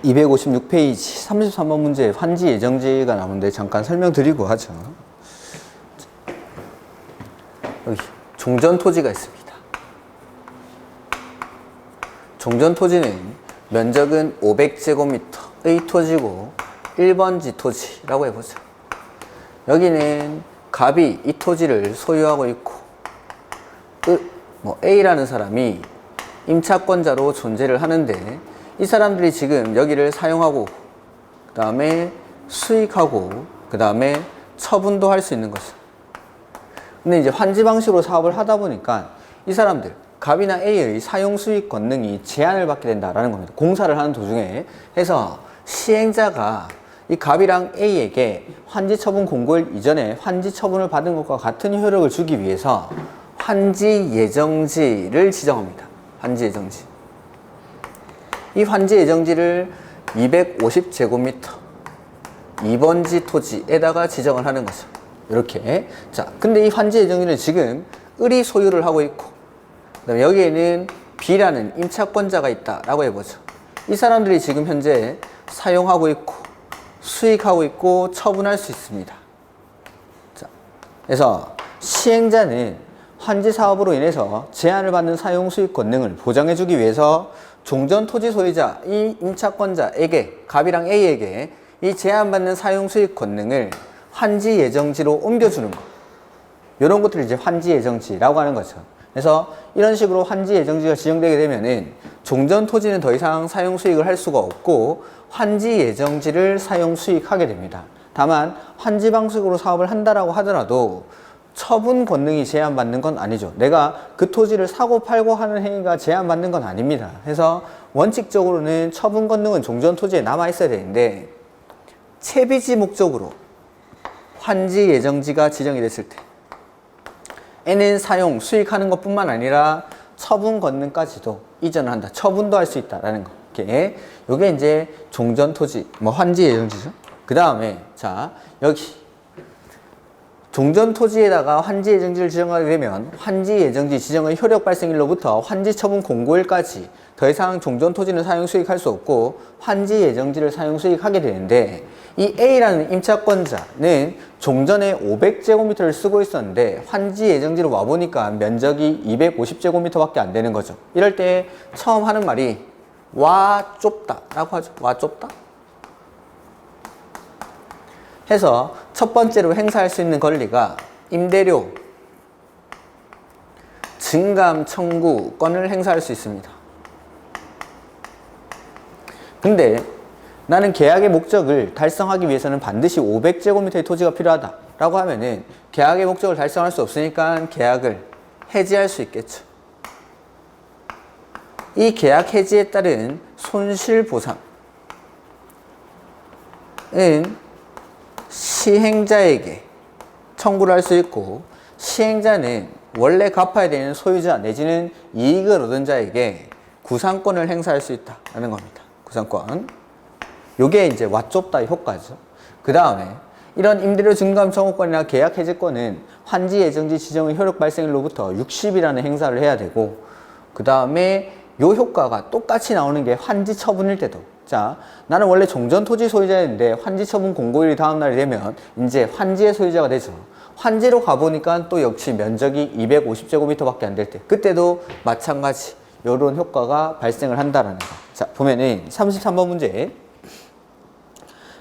256페이지 33번 문제에 환지 예정지가 나오는데 잠깐 설명드리고 하죠. 여기 종전 토지가 있습니다. 종전 토지는 면적은 500제곱미터의 토지고 1번지 토지라고 해보죠. 여기는 갑이 이 토지를 소유하고 있고 A라는 사람이 임차권자로 존재를 하는데 이 사람들이 지금 여기를 사용하고 그 다음에 수익하고 그 다음에 처분도 할 수 있는 거죠. 근데 이제 환지 방식으로 사업을 하다 보니까 이 사람들 갑이나 A의 사용 수익 권능이 제한을 받게 된다라는 겁니다. 공사를 하는 도중에 해서 시행자가 이 갑이랑 A에게 환지 처분 공고일 이전에 환지 처분을 받은 것과 같은 효력을 주기 위해서 환지 예정지를 지정합니다. 환지 예정지. 이 환지 예정지를 250제곱미터 2번지 토지에다가 지정을 하는 거죠. 이렇게. 자, 근데 이 환지 예정지는 지금 을이 소유를 하고 있고, 그 다음에 여기에는 B라는 임차권자가 있다라고 해보죠. 이 사람들이 지금 현재 사용하고 있고, 수익하고 있고, 처분할 수 있습니다. 자, 그래서 시행자는 환지 사업으로 인해서 제한을 받는 사용 수익 권능을 보장해주기 위해서 종전 토지 소유자, 이 임차권자에게, 갑이랑 A에게 이 제한받는 사용 수익 권능을 환지 예정지로 옮겨주는 것. 이런 것들을 이제 환지 예정지라고 하는 거죠. 그래서 이런 식으로 환지 예정지가 지정되게 되면은 종전 토지는 더 이상 사용 수익을 할 수가 없고 환지 예정지를 사용 수익하게 됩니다. 다만 환지 방식으로 사업을 한다라고 하더라도 처분 권능이 제한받는 건 아니죠. 내가 그 토지를 사고 팔고 하는 행위가 제한받는 건 아닙니다. 그래서 원칙적으로는 처분 권능은 종전 토지에 남아 있어야 되는데 채비지 목적으로 환지 예정지가 지정이 됐을 때 N은 사용, 수익하는 것뿐만 아니라 처분 권능까지도 이전을 한다. 처분도 할 수 있다라는 거. 이게 이제 종전 토지, 환지 예정지죠. 그 다음에 자 여기 종전 토지에다가 환지 예정지를 지정하게 되면 환지 예정지 지정의 효력 발생일로부터 환지 처분 공고일까지 더 이상 종전 토지는 사용 수익할 수 없고 환지 예정지를 사용 수익하게 되는데 이 A라는 임차권자는 종전에 500제곱미터를 쓰고 있었는데 환지 예정지로 와보니까 면적이 250제곱미터밖에 안 되는 거죠. 이럴 때 처음 하는 말이 와 좁다 라고 하죠. 와 좁다? 해서 첫 번째로 행사할 수 있는 권리가 임대료 증감 청구권을 행사할 수 있습니다. 근데 나는 계약의 목적을 달성하기 위해서는 반드시 500제곱미터의 토지가 필요하다 라고 하면은 계약의 목적을 달성할 수 없으니까 계약을 해지할 수 있겠죠. 이 계약 해지에 따른 손실보상은 시행자에게 청구를 할 수 있고 시행자는 원래 갚아야 되는 소유자 내지는 이익을 얻은 자에게 구상권을 행사할 수 있다는 겁니다. 구상권. 요게 이제 와좁다의 효과죠. 그 다음에 이런 임대료 증감 청구권이나 계약 해지권은 환지 예정지 지정의 효력 발생일로부터 60일이라는 행사를 해야 되고 그 다음에 요 효과가 똑같이 나오는 게 환지 처분일 때도 자, 나는 원래 종전 토지 소유자였는데 환지 처분 공고일이 다음 날이 되면 이제 환지의 소유자가 되죠. 환지로 가보니까 또 역시 면적이 250제곱미터밖에 안 될 때 그때도 마찬가지 이런 효과가 발생을 한다라는 거. 자, 보면은 33번 문제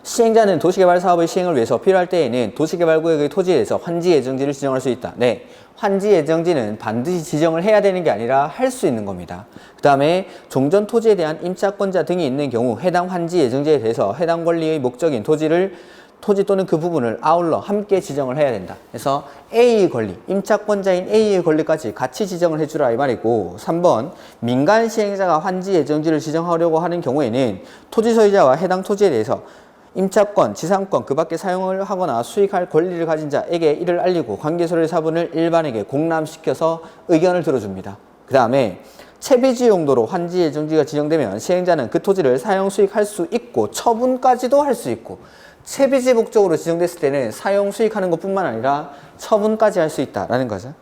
시행자는 도시개발 사업의 시행을 위해서 필요할 때에는 도시개발구역의 토지에 대해서 환지 예정지를 지정할 수 있다. 네, 환지 예정지는 반드시 지정을 해야 되는 게 아니라 할 수 있는 겁니다. 그 다음에 종전 토지에 대한 임차권자 등이 있는 경우 해당 환지 예정지에 대해서 해당 권리의 목적인 토지 또는 그 부분을 아울러 함께 지정을 해야 된다. 그래서 A의 권리, 임차권자인 A의 권리까지 같이 지정을 해주라 이 말이고 3번 민간 시행자가 환지 예정지를 지정하려고 하는 경우에는 토지 소유자와 해당 토지에 대해서 임차권, 지상권, 그 밖에 사용을 하거나 수익할 권리를 가진 자에게 이를 알리고 관계소를 사본을 일반에게 공람시켜서 의견을 들어줍니다. 그 다음에 채비지 용도로 환지 예정지가 지정되면 시행자는 그 토지를 사용 수익할 수 있고 처분까지도 할 수 있고 채비지 목적으로 지정됐을 때는 사용 수익하는 것뿐만 아니라 처분까지 할 수 있다라는 거죠.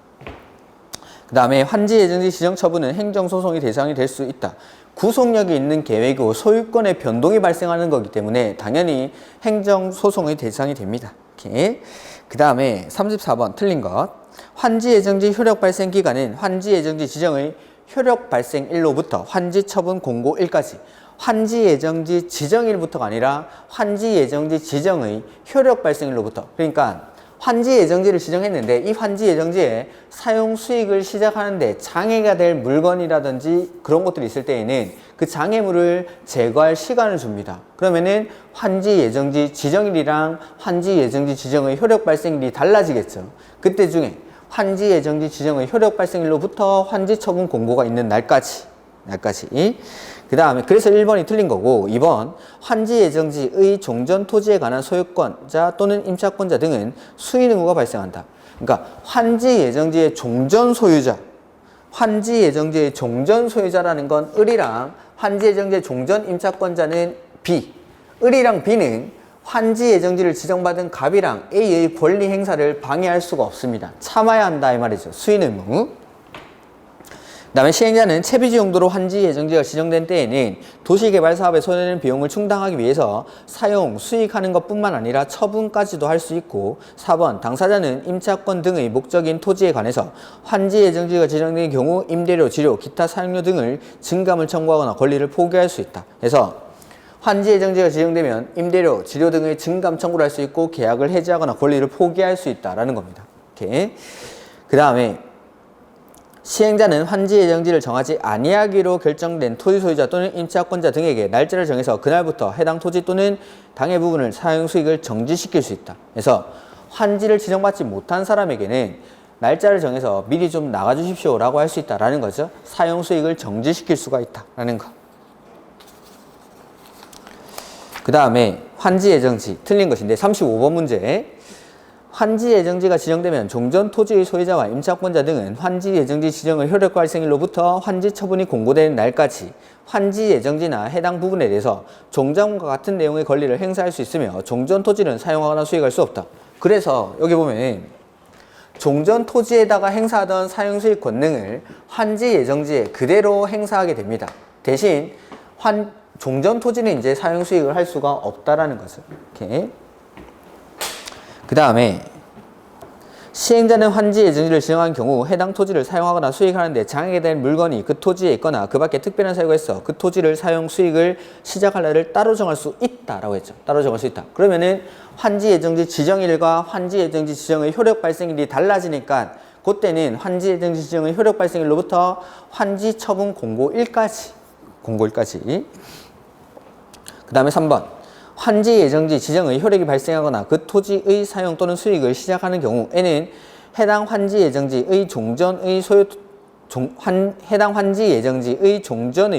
그 다음에 환지 예정지 지정 처분은 행정소송의 대상이 될 수 있다. 구속력이 있는 계획이고 소유권의 변동이 발생하는 거기 때문에 당연히 행정소송의 대상이 됩니다. 이렇게. 그 다음에 34번 틀린 것. 환지 예정지 효력 발생 기간은 환지 예정지 지정의 효력 발생일로부터 환지 처분 공고일까지. 환지 예정지 지정일부터가 아니라 환지 예정지 지정의 효력 발생일로부터. 그러니까 환지 예정지를 지정했는데 이 환지 예정지에 사용 수익을 시작하는데 장애가 될 물건이라든지 그런 것들이 있을 때에는 그 장애물을 제거할 시간을 줍니다. 그러면은 환지 예정지 지정일이랑 환지 예정지 지정의 효력 발생일이 달라지겠죠. 그때 중에 환지 예정지 지정의 효력 발생일로부터 환지 처분 공고가 있는 날까지. 그 다음에 그래서 1번이 틀린 거고 2번 환지 예정지의 종전 토지에 관한 소유권자 또는 임차권자 등은 수인 의무가 발생한다. 그러니까 환지 예정지의 종전 소유자, 환지 예정지의 종전 소유자라는 건 을이랑 환지 예정지의 종전 임차권자는 B. 을이랑 B는 환지 예정지를 지정받은 갑이랑 A의 권리 행사를 방해할 수가 없습니다. 참아야 한다 이 말이죠. 수인 의무. 그 다음에 시행자는 채비지 용도로 환지 예정지가 지정된 때에는 도시개발 사업에 소요되는 비용을 충당하기 위해서 사용, 수익하는 것뿐만 아니라 처분까지도 할 수 있고 4번 당사자는 임차권 등의 목적인 토지에 관해서 환지 예정지가 지정된 경우 임대료, 지료, 기타 사용료 등을 증감을 청구하거나 권리를 포기할 수 있다. 그래서 환지 예정지가 지정되면 임대료, 지료 등의 증감 청구를 할 수 있고 계약을 해지하거나 권리를 포기할 수 있다라는 겁니다. 이렇게. 그 다음에 시행자는 환지 예정지를 정하지 아니하기로 결정된 토지 소유자 또는 임차권자 등에게 날짜를 정해서 그날부터 해당 토지 또는 당해 부분을 사용 수익을 정지시킬 수 있다. 그래서 환지를 지정받지 못한 사람에게는 날짜를 정해서 미리 좀 나가 주십시오 라고 할 수 있다라는 거죠. 사용 수익을 정지시킬 수가 있다라는 거. 그 다음에 환지 예정지 틀린 것인데 35번 문제. 환지 예정지가 지정되면 종전 토지의 소유자와 임차권자 등은 환지 예정지 지정의 효력 발생일로부터 환지 처분이 공고되는 날까지 환지 예정지나 해당 부분에 대해서 종전과 같은 내용의 권리를 행사할 수 있으며 종전 토지는 사용하거나 수익할 수 없다. 그래서 여기 보면 종전 토지에다가 행사하던 사용 수익 권능을 환지 예정지에 그대로 행사하게 됩니다. 대신 종전 토지는 이제 사용 수익을 할 수가 없다라는 거죠. 이렇게. 그 다음에 시행자는 환지 예정지를 지정한 경우 해당 토지를 사용하거나 수익하는데 장애가 된 물건이 그 토지에 있거나 그 밖에 특별한 사유가 있어 그 토지를 사용 수익을 시작할 날을 따로 정할 수 있다라고 했죠. 따로 정할 수 있다. 그러면은 환지 예정지 지정일과 환지 예정지 지정의 효력 발생일이 달라지니까 그때는 환지 예정지 지정의 효력 발생일로부터 환지 처분 공고일까지. 그 다음에 3번. 환지 예정지 지정의 효력이 발생하거나 그 토지의 사용 또는 수익을 시작하는 경우에는 해당 환지 예정지의 종전의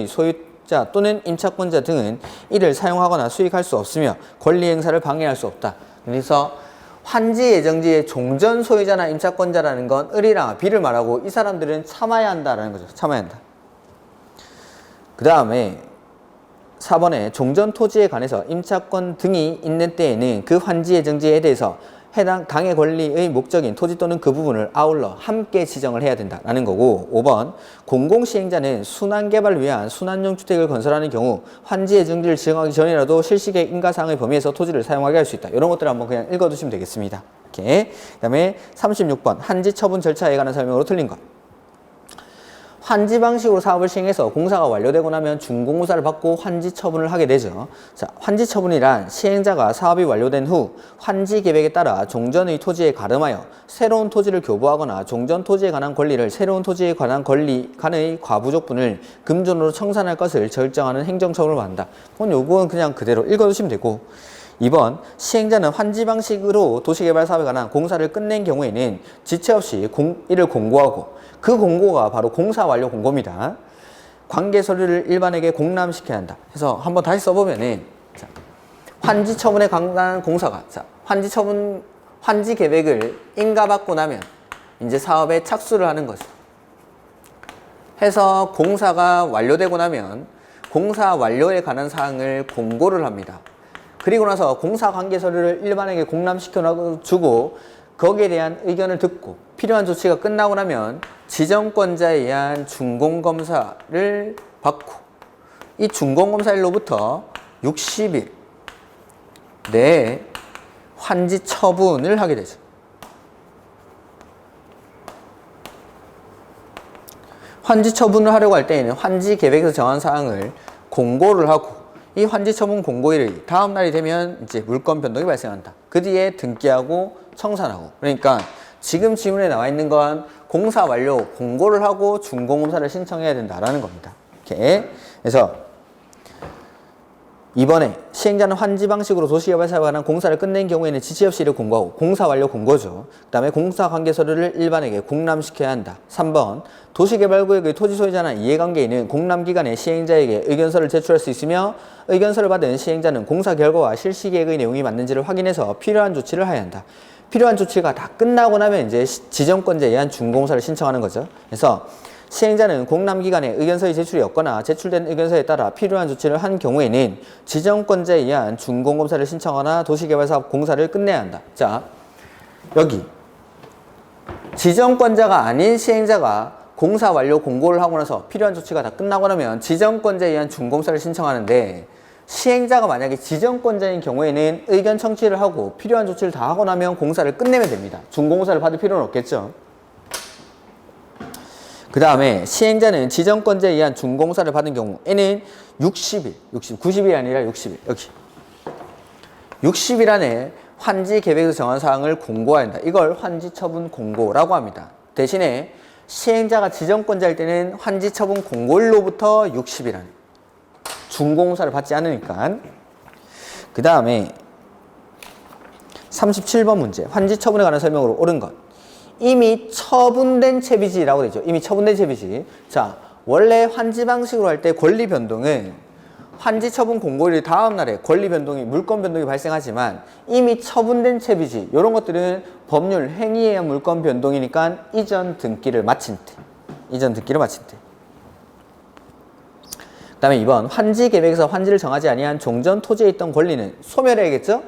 소유자 또는 임차권자 등은 이를 사용하거나 수익할 수 없으며 권리 행사를 방해할 수 없다. 그래서 환지 예정지의 종전 소유자나 임차권자라는 건 을이랑 B를 말하고 이 사람들은 참아야 한다라는 거죠. 참아야 한다. 그 다음에 4번에 종전 토지에 관해서 임차권 등이 있는 때에는 그 환지 예정지에 대해서 해당 당해 권리의 목적인 토지 또는 그 부분을 아울러 함께 지정을 해야 된다라는 거고 5번 공공시행자는 순환개발을 위한 순환용 주택을 건설하는 경우 환지 예정지를 지정하기 전이라도 실시계획 인가사항의 범위에서 토지를 사용하게 할 수 있다. 이런 것들을 한번 그냥 읽어두시면 되겠습니다. 이렇게. 그 다음에 36번 환지 처분 절차에 관한 설명으로 틀린 것. 환지 방식으로 사업을 시행해서 공사가 완료되고 나면 준공사를 받고 환지 처분을 하게 되죠. 자, 환지 처분이란 시행자가 사업이 완료된 후 환지 계획에 따라 종전의 토지에 가름하여 새로운 토지를 교부하거나 종전 토지에 관한 권리를 새로운 토지에 관한 권리 간의 과부족분을 금전으로 청산할 것을 결정하는 행정처분을 받는다. 요건 그냥 그대로 읽어두시면 되고 2번 시행자는 환지 방식으로 도시개발 사업에 관한 공사를 끝낸 경우에는 지체 없이 이를 공고하고 그 공고가 바로 공사 완료 공고입니다. 관계 서류를 일반에게 공람시켜야 한다. 그래서 한번 다시 써보면은 자, 환지 처분에 관한 공사가 환지 계획을 인가받고 나면 이제 사업에 착수를 하는 거죠. 해서 공사가 완료되고 나면 공사 완료에 관한 사항을 공고를 합니다. 그리고 나서 공사 관계 서류를 일반에게 공람시켜 주고 거기에 대한 의견을 듣고 필요한 조치가 끝나고 나면 지정권자에 의한 준공검사를 받고 이 준공검사일로부터 60일 내에 환지 처분을 하게 되죠. 환지 처분을 하려고 할 때에는 환지 계획에서 정한 사항을 공고를 하고 이 환지 처분 공고일이 다음 날이 되면 이제 물건 변동이 발생한다. 그 뒤에 등기하고 청산하고. 그러니까 지금 지문에 나와 있는 건 공사 완료 공고를 하고 준공검사를 신청해야 된다라는 겁니다. 이렇게. 그래서 이번에 시행자는 환지 방식으로 도시개발사업에 관한 공사를 끝낸 경우에는 지체 없이 이를 공고하고 공사 완료 공고죠. 그 다음에 공사 관계 서류를 일반에게 공람시켜야 한다. 3번 도시개발구역의 토지 소유자나 이해관계인은 공람기간에 시행자에게 의견서를 제출할 수 있으며 의견서를 받은 시행자는 공사 결과와 실시계획의 내용이 맞는지를 확인해서 필요한 조치를 해야 한다. 필요한 조치가 다 끝나고 나면 이제 지정권자에 의한 준공사를 신청하는 거죠. 그래서 시행자는 공람기간에 의견서의 제출이 없거나 제출된 의견서에 따라 필요한 조치를 한 경우에는 지정권자에 의한 준공검사를 신청하거나 도시개발사업 공사를 끝내야 한다. 자, 여기 지정권자가 아닌 시행자가 공사 완료 공고를 하고 나서 필요한 조치가 다 끝나고 나면 지정권자에 의한 준공사를 신청하는데 시행자가 만약에 지정권자인 경우에는 의견 청취를 하고 필요한 조치를 다 하고 나면 공사를 끝내면 됩니다. 준공사를 받을 필요는 없겠죠. 그 다음에 시행자는 지정권자에 의한 준공사를 받은 경우에는 90일이 아니라 60일, 여기 60일 안에 환지 계획에서 정한 사항을 공고해야 한다. 이걸 환지 처분 공고라고 합니다. 대신에 시행자가 지정권자일 때는 환지 처분 공고일로부터 60일 안에 준공사를 받지 않으니까. 그 다음에 37번 문제 환지 처분에 관한 설명으로 옳은 것. 이미 처분된 채비지라고 되죠. 이미 처분된 채비지. 자, 원래 환지 방식으로 할 때 권리 변동은 환지 처분 공고일 다음 날에 권리 변동이 물건 변동이 발생하지만 이미 처분된 채비지 이런 것들은 법률 행위에 의한 물건 변동이니까 이전 등기를 마친 때. 그다음에 2번 환지 계획에서 환지를 정하지 아니한 종전 토지에 있던 권리는 소멸해야겠죠?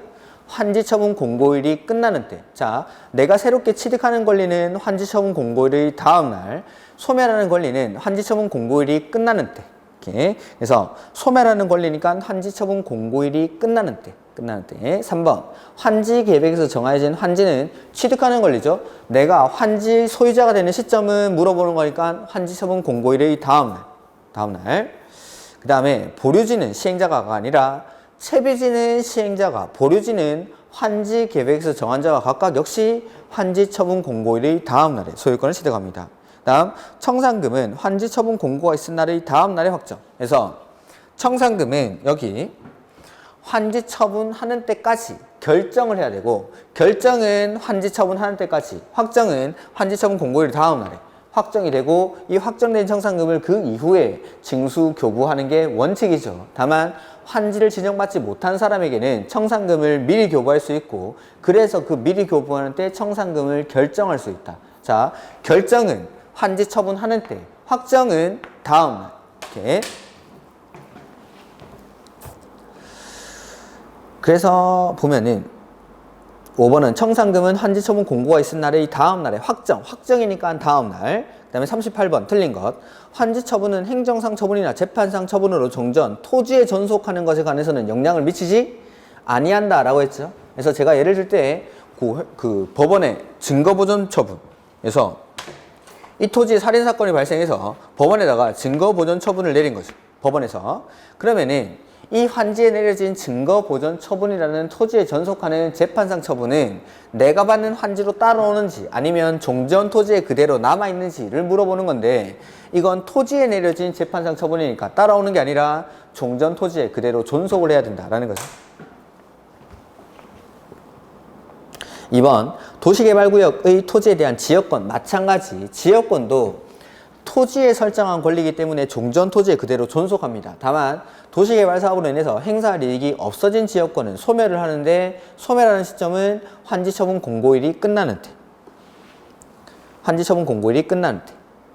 환지 처분 공고일이 끝나는 때. 자, 내가 새롭게 취득하는 권리는 환지 처분 공고일의 다음 날, 소멸하는 권리는 환지 처분 공고일이 끝나는 때. 이렇게. 그래서 소멸하는 권리니까 환지 처분 공고일이 끝나는 때. 3번 환지 계획에서 정해진 환지는 취득하는 권리죠. 내가 환지 소유자가 되는 시점은 물어보는 거니까 환지 처분 공고일의 다음 날. 그 다음에 보류지는 시행자가 아니라 채비지는 시행자가, 보류지는 환지 계획에서 정한 자가 각각 역시 환지 처분 공고일의 다음 날에 소유권을 취득합니다. 다음 청산금은 환지 처분 공고가 있은 날의 다음 날에 확정. 그래서 청산금은 여기 환지 처분하는 때까지 결정을 해야 되고 결정은 환지 처분하는 때까지, 확정은 환지 처분 공고일 다음 날에 확정이 되고 이 확정된 청산금을 그 이후에 징수 교부하는 게 원칙이죠. 다만 환지를 지정받지 못한 사람에게는 청산금을 미리 교부할 수 있고 그래서 그 미리 교부하는 때 청산금을 결정할 수 있다. 자, 결정은 환지 처분하는 때, 확정은 다음 날. 이렇게. 그래서 보면은 5번은 청산금은 환지 처분 공고가 있은 날의 다음 날에 확정이니까 다음 날. 그 다음에 38번 틀린 것. 환지 처분은 행정상 처분이나 재판상 처분으로 종전, 토지에 전속하는 것에 관해서는 영향을 미치지 아니한다 라고 했죠. 그래서 제가 예를 들 때 그 법원의 증거보존 처분에서 이 토지에 살인사건이 발생해서 법원에다가 증거보존 처분을 내린 거죠. 법원에서. 그러면은 이 환지에 내려진 증거보존 처분이라는 토지에 전속하는 재판상 처분은 내가 받는 환지로 따라오는지 아니면 종전 토지에 그대로 남아있는지를 물어보는 건데 이건 토지에 내려진 재판상 처분이니까 따라오는 게 아니라 종전 토지에 그대로 존속을 해야 된다라는 거죠. 2번 도시개발구역의 토지에 대한 지역권 마찬가지. 지역권도 토지에 설정한 권리이기 때문에 종전 토지에 그대로 존속합니다. 다만 도시개발 사업으로 인해서 행사할 이익이 없어진 지역권은 소멸을 하는데 소멸하는 시점은 환지처분 공고일이 끝나는 때.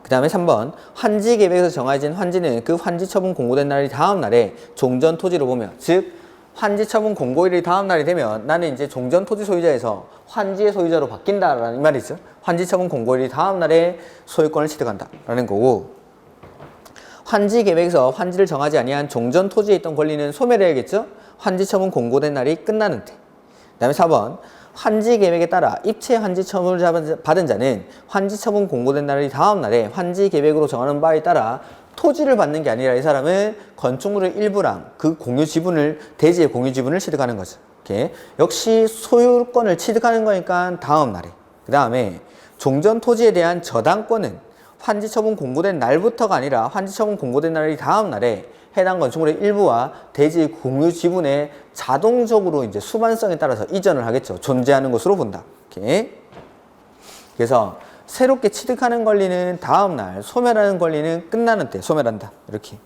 그 다음에 3번 환지 계획에서 정해진 환지는 그 환지처분 공고된 날이 다음 날에 종전 토지로 보며, 즉 환지처분 공고일이 다음 날이 되면 나는 이제 종전 토지 소유자에서 환지의 소유자로 바뀐다라는 말이죠. 환지처분 공고일이 다음 날에 소유권을 취득한다라는 거고, 환지 계획에서 환지를 정하지 아니한 종전 토지에 있던 권리는 소멸해야겠죠? 환지 처분 공고된 날이 끝나는 때. 그 다음에 4번 환지 계획에 따라 입체 환지 처분을 받은 자는 환지 처분 공고된 날이 다음 날에 환지 계획으로 정하는 바에 따라 토지를 받는 게 아니라 이 사람은 건축물의 일부랑 그 공유 지분을 대지의 공유 지분을 취득하는 거죠. 이렇게 역시 소유권을 취득하는 거니까 다음 날에. 그 다음에 종전 토지에 대한 저당권은 환지 처분 공고된 날부터가 아니라 환지 처분 공고된 날이 다음 날에 해당 건축물의 일부와 대지 공유 지분에 자동적으로 이제 수반성에 따라서 이전을 하겠죠. 존재하는 것으로 본다. 이렇게. 그래서 새롭게 취득하는 권리는 다음 날, 소멸하는 권리는 끝나는 때 소멸한다. 이렇게.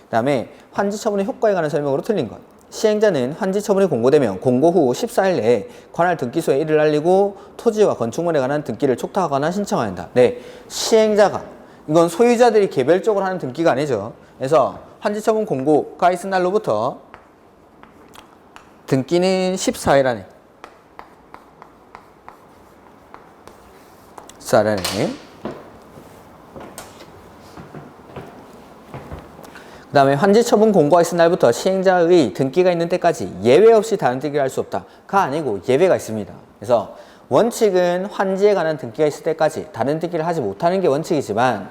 그다음에 환지 처분의 효과에 관한 설명으로 틀린 것. 시행자는 환지 처분이 공고되면 공고 후 14일 내에 관할 등기소에 이를 알리고 토지와 건축물에 관한 등기를 촉탁하거나 신청해야 한다. 네, 시행자가 이건 소유자들이 개별적으로 하는 등기가 아니죠. 그래서 환지 처분 공고가 있은 날로부터 등기는 14일 안에 14일 안에 그 다음에 환지 처분 공고가 있은 날부터 시행자의 등기가 있는 때까지 예외 없이 다른 등기를 할 수 없다.가 아니고 예외가 있습니다. 그래서 원칙은 환지에 관한 등기가 있을 때까지 다른 등기를 하지 못하는 게 원칙이지만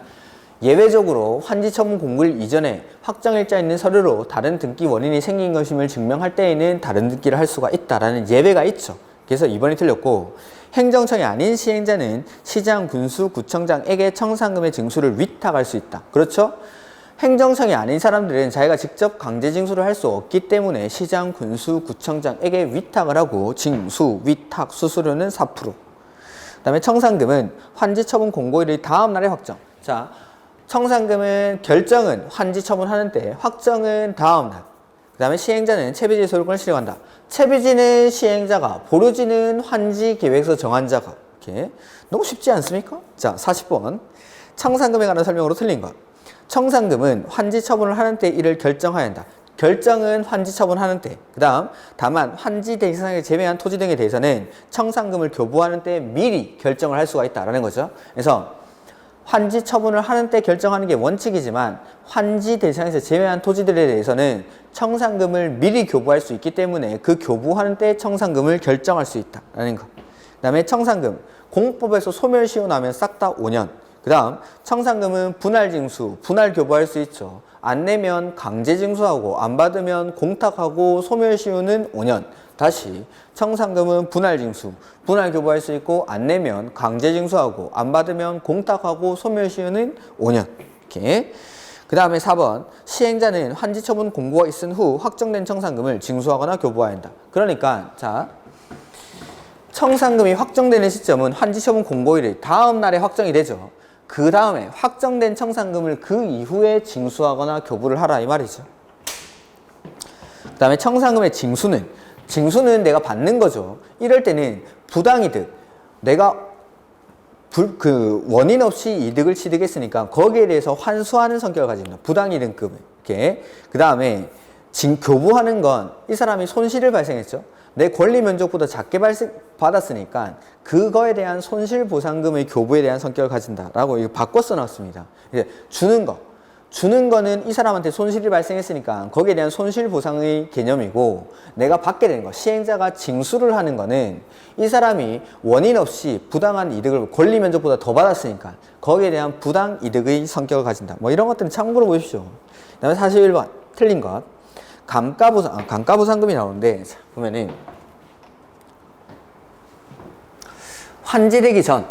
예외적으로 환지 처분 공고일 이전에 확정일자 있는 서류로 다른 등기 원인이 생긴 것임을 증명할 때에는 다른 등기를 할 수가 있다라는 예외가 있죠. 그래서 2번이 틀렸고 행정청이 아닌 시행자는 시장, 군수, 구청장에게 청산금의 징수를 위탁할 수 있다. 그렇죠? 행정청이 아닌 사람들은 자기가 직접 강제 징수를 할 수 없기 때문에 시장, 군수, 구청장에게 위탁을 하고 징수, 위탁, 수수료는 4%. 그 다음에 청산금은 환지 처분 공고일의 다음 날에 확정. 자, 청산금은 결정은 환지 처분하는 때, 확정은 다음 날. 그 다음에 시행자는 채비지 소유권을 실행한다. 채비지는 시행자가, 보류지는 환지 계획서 정한 자가. 이렇게 너무 쉽지 않습니까? 자, 40번 청산금에 관한 설명으로 틀린 것. 청산금은 환지 처분을 하는 때 이를 결정해야 한다. 결정은 환지 처분하는 때. 그 다음 다만 환지 대상에 제외한 토지 등에 대해서는 청산금을 교부하는 때 미리 결정을 할 수가 있다라는 거죠. 그래서 환지 처분을 하는 때 결정하는 게 원칙이지만 환지 대상에서 제외한 토지들에 대해서는 청산금을 미리 교부할 수 있기 때문에 그 교부하는 때 청산금을 결정할 수 있다라는 거. 그 다음에 청산금 공법에서 소멸시효 나면 싹 다 5년. 그 다음 청산금은 분할징수, 분할 교부할 수 있죠. 안 내면 강제징수하고 안 받으면 공탁하고 소멸시효는 5년. 다시 청산금은 분할징수, 분할 교부할 수 있고 안 내면 강제징수하고 안 받으면 공탁하고 소멸시효는 5년. 이렇게. 그 다음에 4번 시행자는 환지 처분 공고가 있은 후 확정된 청산금을 징수하거나 교부해야 한다. 그러니까 자 청산금이 확정되는 시점은 환지 처분 공고일의 다음 날에 확정이 되죠. 그 다음에 확정된 청산금을 그 이후에 징수하거나 교부를 하라 이 말이죠. 그 다음에 청산금의 징수는 내가 받는 거죠. 이럴 때는 부당이득, 내가 원인 없이 이득을 취득했으니까 거기에 대해서 환수하는 성격을 가집니다. 부당이득금을. 이렇게. 그 다음에 교부하는 건 이 사람이 손실을 발생했죠. 내 권리 면적보다 작게 받았으니까 그거에 대한 손실보상금의 교부에 대한 성격을 가진다라고 이거 바꿔 써놨습니다. 이제 주는 거는 이 사람한테 손실이 발생했으니까 거기에 대한 손실보상의 개념이고 내가 받게 되는 거, 시행자가 징수를 하는 거는 이 사람이 원인 없이 부당한 이득을 권리 면적보다 더 받았으니까 거기에 대한 부당 이득의 성격을 가진다. 뭐 이런 것들은 참고로 보십시오. 그 다음에 41번 틀린 것. 감가부상금이 나오는데 자, 보면은 환지되기 전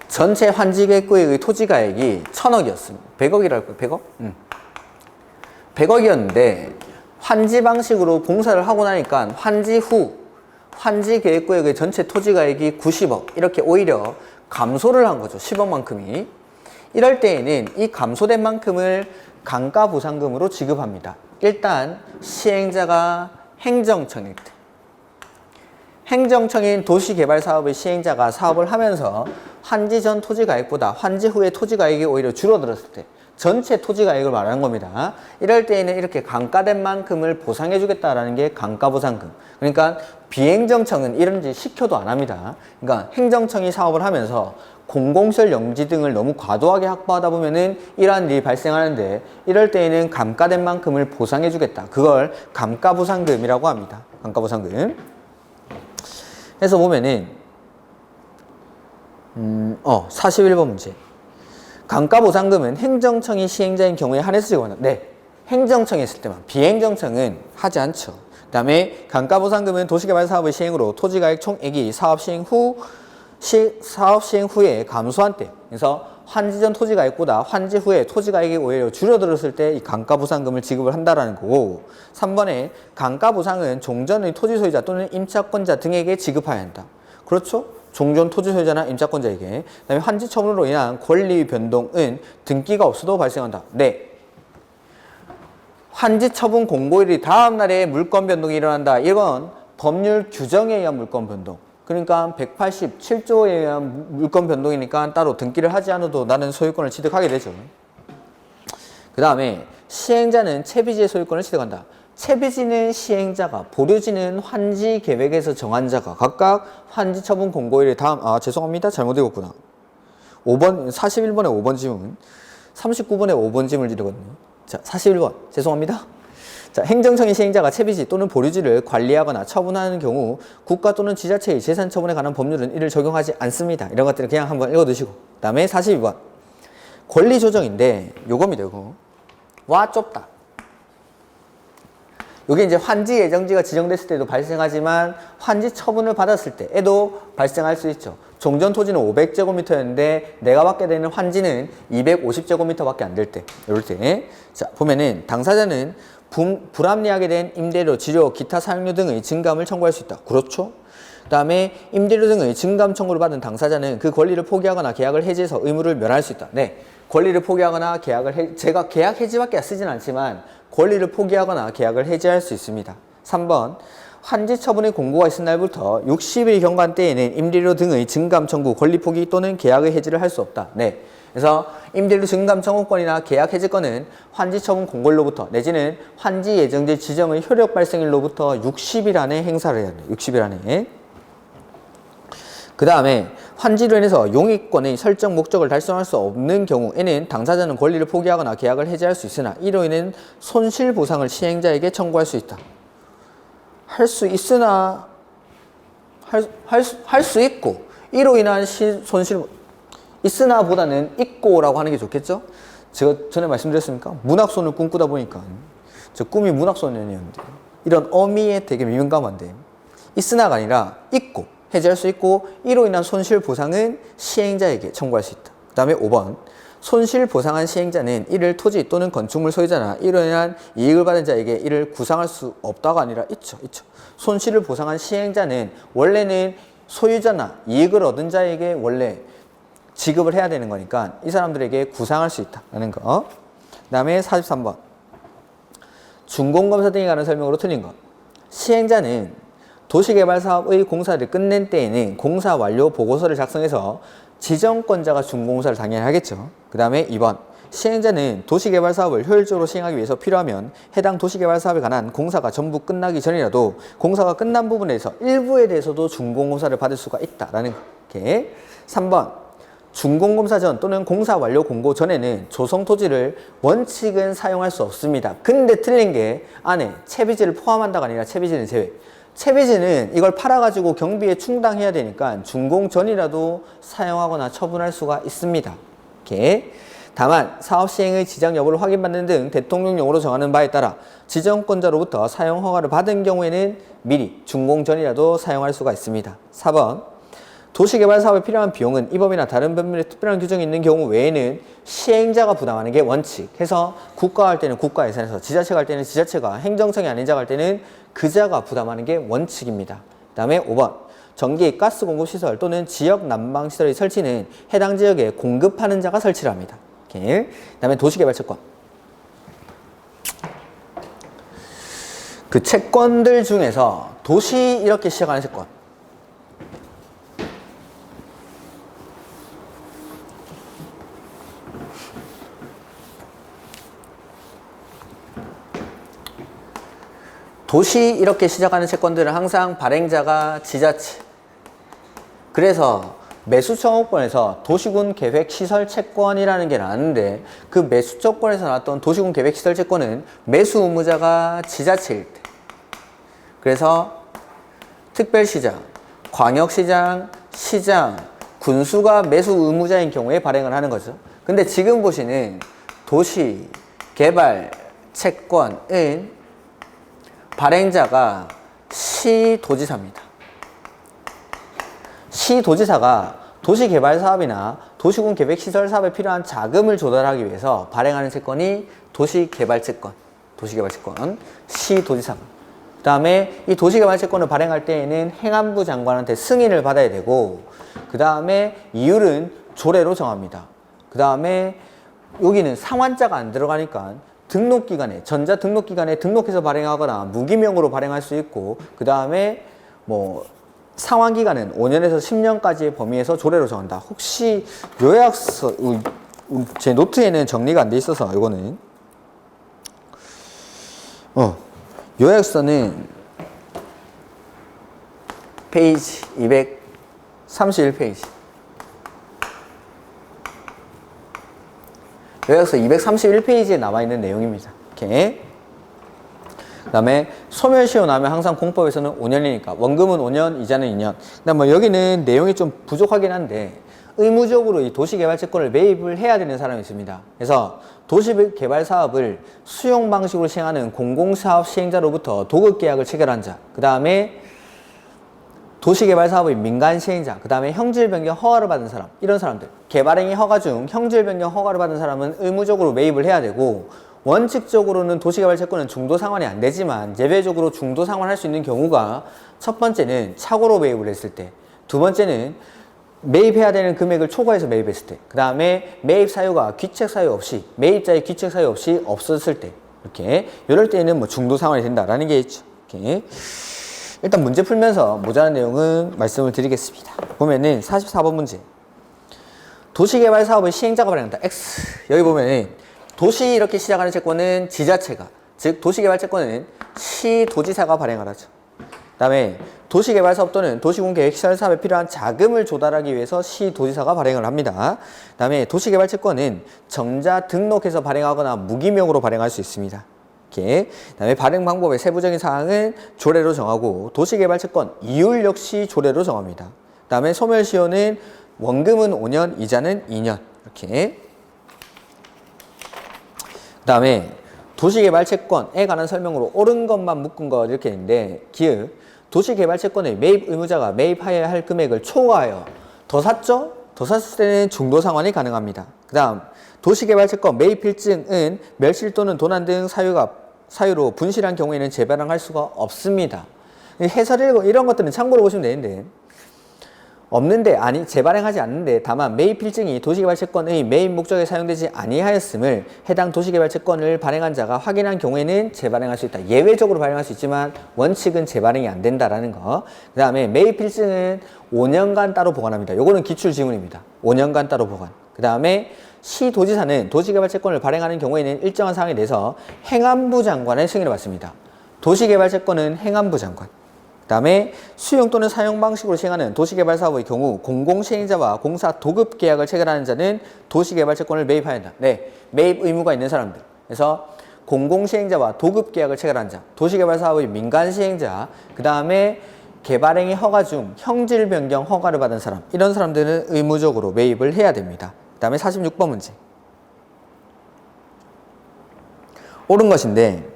전체 환지계획구역의 토지가액이 1000억이었습니다. 100억이랄 거예요. 100억? 100억이었는데 환지 방식으로 공사를 하고 나니까 환지 후 환지계획구역의 전체 토지가액이 90억 이렇게 오히려 감소를 한 거죠. 10억만큼이. 이럴 때에는 이 감소된 만큼을 감가부상금으로 지급합니다. 일단 시행자가 행정청일 때. 행정청인 도시개발사업의 시행자가 사업을 하면서 환지 전 토지가액보다 환지 후의 토지가액이 오히려 줄어들었을 때 전체 토지가액을 말하는 겁니다. 이럴 때에는 이렇게 감가된 만큼을 보상해 주겠다라는 게 감가보상금. 그러니까 비행정청은 이런 짓 시켜도 안 합니다. 그러니까 행정청이 사업을 하면서 공공시설 용지 등을 너무 과도하게 확보하다 보면은 이러한 일이 발생하는데, 이럴 때에는 감가된 만큼을 보상해 주겠다. 그걸 감가보상금이라고 합니다. 감가보상금. 해서 보면은 41번 문제. 감가보상금은 행정청이 시행자인 경우에 한해서 지급한다. 네, 행정청이 했을 때만. 비행정청은 하지 않죠. 그 다음에 감가보상금은 도시개발사업의 시행으로 토지가액 총액이 사업 시행 후에 감소한 때, 그래서 환지 전 토지가액보다 환지 후에 토지가액이 오히려 줄어들었을 때 이 감가보상금을 지급을 한다라는 거고, 3번에 감가보상은 종전의 토지소유자 또는 임차권자 등에게 지급해야 한다. 그렇죠? 종전 토지소유자나 임차권자에게. 그 다음에 환지 처분으로 인한 권리 변동은 등기가 없어도 발생한다. 네. 환지 처분 공고일이 다음 날에 물권 변동이 일어난다. 이건 법률 규정에 의한 물권 변동. 그러니까 187조에 의한 물권 변동이니까 따로 등기를 하지 않아도 나는 소유권을 취득하게 되죠. 그 다음에 시행자는 채비지의 소유권을 취득한다. 채비지는 시행자가, 보류지는 환지 계획에서 정한 자가 각각 환지 처분 공고일에 다음, 죄송합니다. 잘못 읽었구나. 5번, 41번에 5번 지문, 39번에 5번 지문을 드리거든요. 자, 41번. 죄송합니다. 자, 행정청의 시행자가 채비지 또는 보류지를 관리하거나 처분하는 경우 국가 또는 지자체의 재산 처분에 관한 법률은 이를 적용하지 않습니다. 이런 것들은 그냥 한번 읽어두시고. 그 다음에 42번. 권리 조정인데 요겁니다. 요거. 와, 좁다. 이게 이제 환지 예정지가 지정됐을 때도 발생하지만 환지 처분을 받았을 때에도 발생할 수 있죠. 종전 토지는 500제곱미터였는데 내가 받게 되는 환지는 250제곱미터밖에 안 될 때, 이럴 때. 자, 보면은 당사자는 불합리하게 된 임대료, 지료, 기타 사용료 등의 증감을 청구할 수 있다. 그렇죠? 그 다음에 임대료 등의 증감 청구를 받은 당사자는 그 권리를 포기하거나 계약을 해지해서 의무를 면할 수 있다. 네, 권리를 포기하거나 제가 계약 해지밖에 쓰진 않지만 권리를 포기하거나 계약을 해지할 수 있습니다. 3번. 환지 처분의 공고가 있은 날부터 60일 경과때에는 임대료 등의 증감 청구, 권리 포기 또는 계약의 해지를 할 수 없다. 네. 그래서 임대료 증감 청구권이나 계약 해지권은 환지 처분 공고일로부터 내지는 환지 예정지 지정의 효력 발생일로부터 60일 안에 행사를 해야 돼요. 60일 안에. 그 다음에 환지로 인해서 용익권의 설정 목적을 달성할 수 없는 경우에는 당사자는 권리를 포기하거나 계약을 해지할 수 있으나 이로 인한 손실보상을 시행자에게 청구할 수 있다. 할 수 있으나 할 수 있고, 이로 인한 손실 있으나 보다는 있고라고 하는 게 좋겠죠? 제가 전에 말씀드렸습니까? 문학손을 꿈꾸다 보니까 저 꿈이 문학소년이었는데 이런 어미에 되게 민감한데, 있으나가 아니라 있고 해지할 수 있고 이로 인한 손실보상은 시행자에게 청구할 수 있다. 그 다음에 5번. 손실보상한 시행자는 이를 토지 또는 건축물 소유자나 이로 인한 이익을 받은 자에게 이를 구상할 수 없다가 아니라 있죠. 손실을 보상한 시행자는 원래는 소유자나 이익을 얻은 자에게 원래 지급을 해야 되는 거니까 이 사람들에게 구상할 수 있다는 거. 그 다음에 43번. 준공검사 등에 관한 설명으로 틀린 것. 시행자는 도시개발사업의 공사를 끝낸 때에는 공사 완료 보고서를 작성해서 지정권자가 준공사를 당연히 하겠죠. 그 다음에 2번. 시행자는 도시개발사업을 효율적으로 시행하기 위해서 필요하면 해당 도시개발사업에 관한 공사가 전부 끝나기 전이라도 공사가 끝난 부분에서 일부에 대해서도 준공검사를 받을 수가 있다라는 게. 3번. 준공검사 전 또는 공사 완료 공고 전에는 조성토지를 원칙은 사용할 수 없습니다. 근데 틀린 게 안에 채비지를 포함한다가 아니라 채비지는 제외. 채비지는 이걸 팔아가지고 경비에 충당해야 되니까 준공 전이라도 사용하거나 처분할 수가 있습니다. 이렇게. 다만 사업 시행의 지정 여부를 확인받는 등 대통령령으로 정하는 바에 따라 지정권자로부터 사용 허가를 받은 경우에는 미리 준공 전이라도 사용할 수가 있습니다. 4번. 도시개발 사업에 필요한 비용은 이 법이나 다른 법률에 특별한 규정이 있는 경우 외에는 시행자가 부담하는 게 원칙. 해서 국가가 할 때는 국가 예산에서, 지자체가 할 때는 지자체가, 행정청이 아닌 자가 할 때는 그자가 부담하는 게 원칙입니다. 그 다음에 5번. 전기, 가스 공급시설 또는 지역 난방시설의 설치는 해당 지역에 공급하는 자가 설치를 합니다. 그 다음에 도시개발채권. 그 채권들 중에서 도시 이렇게 시작하는 채권. 도시 이렇게 시작하는 채권들은 항상 발행자가 지자체. 그래서 매수청구권에서 도시군 계획시설 채권이라는 게 나왔는데 그 매수청구권에서 나왔던 도시군 계획시설 채권은 매수 의무자가 지자체일 때. 그래서 특별시장, 광역시장, 시장, 군수가 매수 의무자인 경우에 발행을 하는 거죠. 근데 지금 보시는 도시 개발 채권은 발행자가 시도지사입니다. 시도지사가 도시개발사업이나 도시군 계획시설 사업에 필요한 자금을 조달하기 위해서 발행하는 채권이 도시개발채권, 시도지사가. 그 다음에 이 도시개발채권을 발행할 때에는 행안부 장관한테 승인을 받아야 되고, 그 다음에 이율은 조례로 정합니다. 그 다음에 여기는 상환자가 안 들어가니까 등록기관에, 전자등록기관에 등록해서 발행하거나 무기명으로 발행할 수 있고, 그 다음에 뭐 상환기간은 5년에서 10년까지의 범위에서 조례로 정한다. 혹시 요약서, 제 노트에는 정리가 안 돼 있어서 이거는 요약서는 페이지 231페이지. 요약서 231페이지에 나와 있는 내용입니다. 이렇게. 그 다음에 소멸시효 나면 항상 공법에서는 5년이니까 원금은 5년, 이자는 2년. 그다음 뭐 여기는 내용이 좀 부족하긴 한데 의무적으로 이 도시개발채권을 매입을 해야 되는 사람이 있습니다. 그래서 도시개발사업을 수용 방식으로 시행하는 공공사업 시행자로부터 도급계약을 체결한 자, 그 다음에 도시개발사업의 민간시행자, 그 다음에 형질변경 허가를 받은 사람, 이런 사람들, 개발행위 허가 중 형질변경 허가를 받은 사람은 의무적으로 매입을 해야 되고, 원칙적으로는 도시개발채권은 중도상환이 안 되지만 예외적으로 중도상환할 수 있는 경우가 첫 번째는 착오로 매입을 했을 때, 두 번째는 매입해야 되는 금액을 초과해서 매입했을 때, 그 다음에 매입 사유가 귀책 사유 없이, 매입자의 귀책 사유 없이 없었을 때, 이렇게 이럴 때는 뭐 중도상환이 된다라는 게 있죠. 이렇게. 일단 문제 풀면서 모자란 내용은 말씀을 드리겠습니다. 보면은 44번 문제. 도시개발 사업의 시행자가 발행한다. X. 여기 보면은 도시 이렇게 시작하는 채권은 지자체가, 즉 도시개발 채권은 시도지사가 발행을 하죠. 그 다음에 도시개발 사업 또는 도시군 계획시설 사업에 필요한 자금을 조달하기 위해서 시도지사가 발행을 합니다. 그 다음에 도시개발 채권은 정자 등록해서 발행하거나 무기명으로 발행할 수 있습니다. 이렇게. 그 다음에 발행 방법의 세부적인 사항은 조례로 정하고, 도시개발채권 이율 역시 조례로 정합니다. 그 다음에 소멸시효는 원금은 5년, 이자는 2년. 이렇게. 그 다음에 도시개발채권에 관한 설명으로 옳은 것만 묶은 거 이렇게 있는데, 기읍 도시개발채권의 매입 의무자가 매입해야 할 금액을 초과하여 더 샀죠? 더 샀을 때는 중도상환이 가능합니다. 그 다음 도시개발채권 매입 필증은 멸실 또는 도난 등 사유로 분실한 경우에는 재발행할 수가 없습니다. 해설 이런 것들은 참고로 보시면 되는데, 없는데, 아니 재발행하지 않는데 다만 매입 필증이 도시개발채권의 매입 목적에 사용되지 아니하였음을 해당 도시개발채권을 발행한 자가 확인한 경우에는 재발행할 수 있다. 예외적으로 발행할 수 있지만 원칙은 재발행이 안 된다라는 거. 그 다음에 매입 필증은 5년간 따로 보관합니다. 요거는 기출 지문입니다. 5년간 따로 보관. 그 다음에 시도지사는 도시개발채권을 발행하는 경우에는 일정한 사항에 대해서 행안부 장관의 승인을 받습니다. 도시개발채권은 행안부 장관. 그 다음에 수용 또는 사용 방식으로 시행하는 도시개발사업의 경우 공공시행자와 공사 도급 계약을 체결하는 자는 도시개발채권을 매입해야 한다. 네, 매입 의무가 있는 사람들. 그래서 공공시행자와 도급 계약을 체결한 자, 도시개발사업의 민간시행자, 그 다음에 개발행위 허가 중 형질 변경 허가를 받은 사람, 이런 사람들은 의무적으로 매입을 해야 됩니다. 그 다음에 46번 문제. 옳은 것인데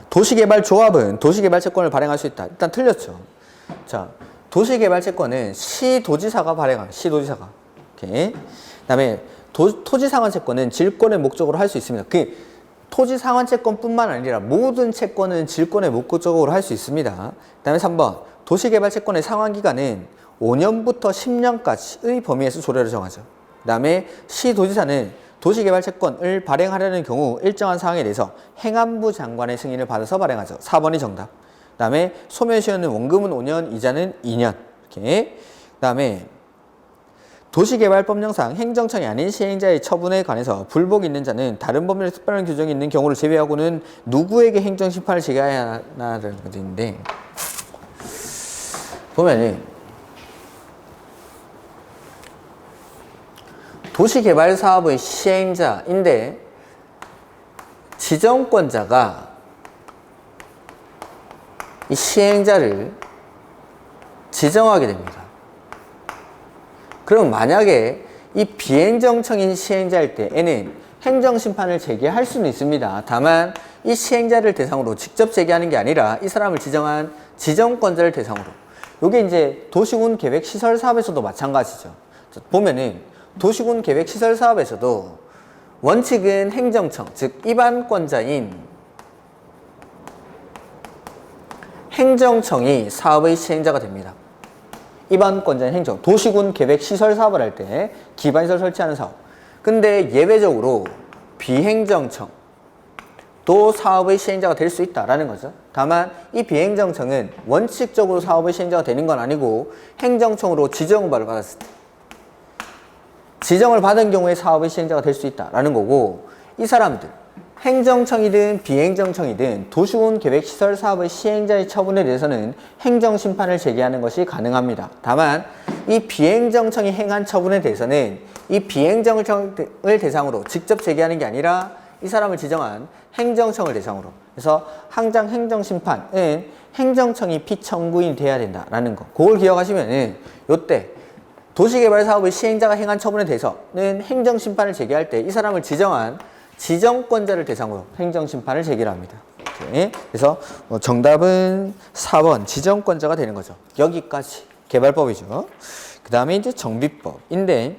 도시개발조합은 도시개발채권을 발행할 수 있다. 일단 틀렸죠. 자, 도시개발채권은 시도지사가 발행한, 시도지사가. 오케이. 그 다음에 토지상환채권은 질권의 목적으로 할 수 있습니다. 그 토지상환채권뿐만 아니라 모든 채권은 질권의 목적으로 할 수 있습니다. 그 다음에 3번. 도시개발채권의 상환기간은 5년부터 10년까지의 범위에서 조례로 정하죠. 그 다음에 시도지사는 도시개발채권을 발행하려는 경우 일정한 사항에 대해서 행안부 장관의 승인을 받아서 발행하죠. 4번이 정답. 그 다음에 소멸시효는 원금은 5년, 이자는 2년. 이렇게. 그 다음에 도시개발법령상 행정청이 아닌 시행자의 처분에 관해서 불복이 있는 자는 다른 법률에 특별한 규정이 있는 경우를 제외하고는 누구에게 행정심판을 제기해야 하나라는 것인데, 보면은 도시개발사업의 시행자인데 지정권자가 이 시행자를 지정하게 됩니다. 그럼 만약에 이 비행정청인 시행자일 때에는 행정심판을 제기할 수는 있습니다. 다만 이 시행자를 대상으로 직접 제기하는 게 아니라 이 사람을 지정한 지정권자를 대상으로. 이게 이제 도시군 계획 시설 사업에서도 마찬가지죠. 보면은 도시군 계획 시설 사업에서도 원칙은 행정청, 즉 입안권자인 행정청이 사업의 시행자가 됩니다. 입안권자인 행정, 도시군 계획 시설 사업을 할 때 기반시설 설치하는 사업. 근데 예외적으로 비행정청 또 사업의 시행자가 될 수 있다라는 거죠. 다만 이 비행정청은 원칙적으로 사업의 시행자가 되는 건 아니고 행정청으로 지정을 받았을 때, 지정을 받은 경우에 사업의 시행자가 될 수 있다라는 거고, 이 사람들 행정청이든 비행정청이든 도시군 계획시설 사업의 시행자의 처분에 대해서는 행정심판을 제기하는 것이 가능합니다. 다만 이 비행정청이 행한 처분에 대해서는 이 비행정청을 대상으로 직접 제기하는 게 아니라 이 사람을 지정한 행정청을 대상으로, 그래서 항상 행정심판은 행정청이 피청구인이 돼야 된다라는 거, 그걸 기억하시면은 요때 도시개발사업의 시행자가 행한 처분에 대해서는 행정심판을 제기할 때 이 사람을 지정한 지정권자를 대상으로 행정심판을 제기를 합니다. 오케이. 그래서 정답은 4번 지정권자가 되는 거죠. 여기까지 개발법이죠. 그 다음에 이제 정비법인데,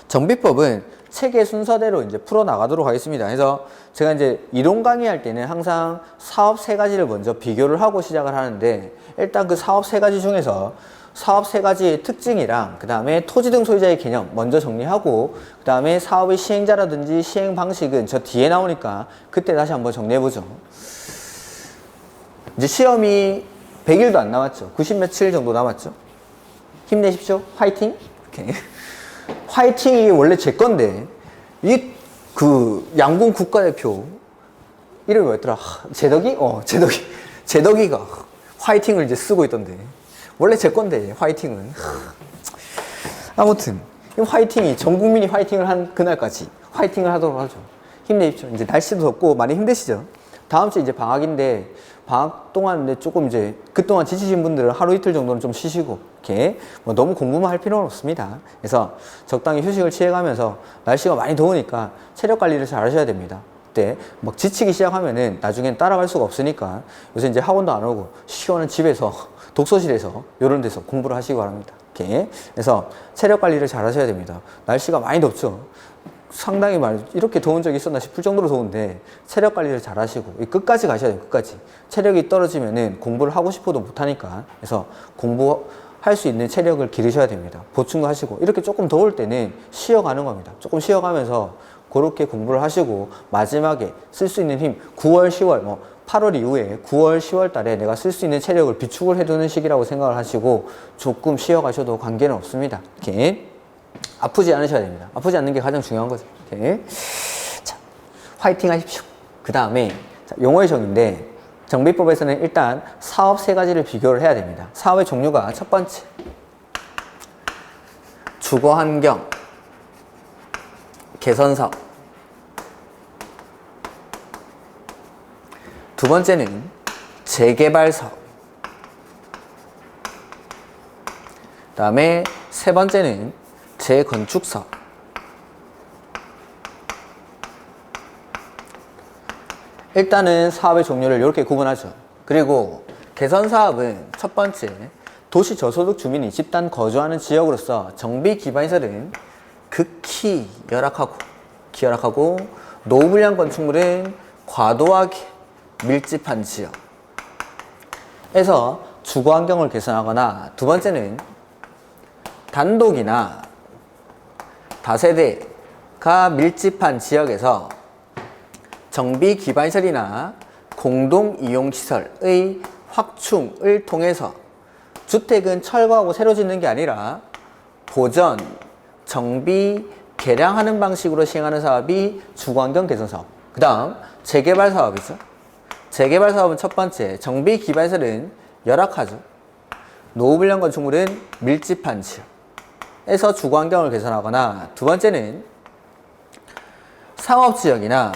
정비법은 책의 순서대로 이제 풀어나가도록 하겠습니다. 그래서 제가 이제 이론 강의할 때는 항상 사업 3가지를 먼저 비교를 하고 시작을 하는데, 일단 그 사업 3가지 중에서 사업 3가지의 특징이랑 그 다음에 토지 등 소유자의 개념 먼저 정리하고, 그 다음에 사업의 시행자라든지 시행 방식은 저 뒤에 나오니까 그때 다시 한번 정리해보죠. 이제 시험이 100일도 안 남았죠. 90 며칠 정도 남았죠. 힘내십시오. 화이팅. 오케이. 화이팅이 원래 제 건데, 이 그 양궁 국가대표 이름이 뭐였더라? 제덕이? 제덕이가 화이팅을 이제 쓰고 있던데, 원래 제 건데 화이팅은. 아무튼 이 화이팅이 전 국민이 화이팅을 한 그날까지 화이팅을 하도록 하죠. 힘내십시오. 이제 날씨도 덥고 많이 힘드시죠? 다음 주 이제 방학인데, 방학 동안 조금 이제 그동안 지치신 분들은 하루 이틀 정도는 좀 쉬시고, 이렇게 뭐 너무 공부만 할 필요는 없습니다. 그래서 적당히 휴식을 취해가면서, 날씨가 많이 더우니까 체력 관리를 잘 하셔야 됩니다. 그때 막 지치기 시작하면은 나중엔 따라갈 수가 없으니까 요새 이제 학원도 안 오고 시원한 집에서 독서실에서 이런 데서 공부를 하시기 바랍니다. 이렇게. 그래서 체력 관리를 잘 하셔야 됩니다. 날씨가 많이 덥죠. 상당히 많이, 이렇게 더운 적이 있었나 싶을 정도로 더운데 체력 관리를 잘 하시고 끝까지 가셔야 돼요. 끝까지. 체력이 떨어지면은 공부를 하고 싶어도 못하니까, 그래서 공부할 수 있는 체력을 기르셔야 됩니다. 보충도 하시고, 이렇게 조금 더울 때는 쉬어가는 겁니다. 조금 쉬어가면서 그렇게 공부를 하시고, 마지막에 쓸 수 있는 힘, 9월, 10월, 8월 이후에 9월, 10월 달에 내가 쓸 수 있는 체력을 비축을 해두는 시기라고 생각을 하시고 조금 쉬어가셔도 관계는 없습니다. 이렇게. 아프지 않으셔야 됩니다. 아프지 않는 게 가장 중요한 거죠. 이렇게. 자, 화이팅 하십시오. 그 다음에 용어의 정의인데, 정비법에서는 일단 사업 3가지를 비교를 해야 됩니다. 사업의 종류가 첫 번째, 주거환경 개선사업. 두 번째는 재개발사업. 그 다음에 세 번째는 재건축사업. 일단은 사업의 종류를 이렇게 구분하죠. 그리고 개선사업은 첫 번째, 도시 저소득 주민이 집단 거주하는 지역으로서 정비 기반시설은 극히 열악하고 노후불량 건축물은 과도하게 밀집한 지역에서 주거환경을 개선하거나, 두 번째는 단독이나 다세대가 밀집한 지역에서 정비 기반시설이나 공동이용시설의 확충을 통해서 주택은 철거하고 새로 짓는 게 아니라 보전, 정비, 개량하는 방식으로 시행하는 사업이 주거환경 개선 사업. 그 다음 재개발 사업이죠. 재개발 사업은 첫 번째, 정비 기반시설은 열악하죠. 노후불량 건축물은 밀집한 지역에서 주거환경을 개선하거나, 두 번째는 상업지역이나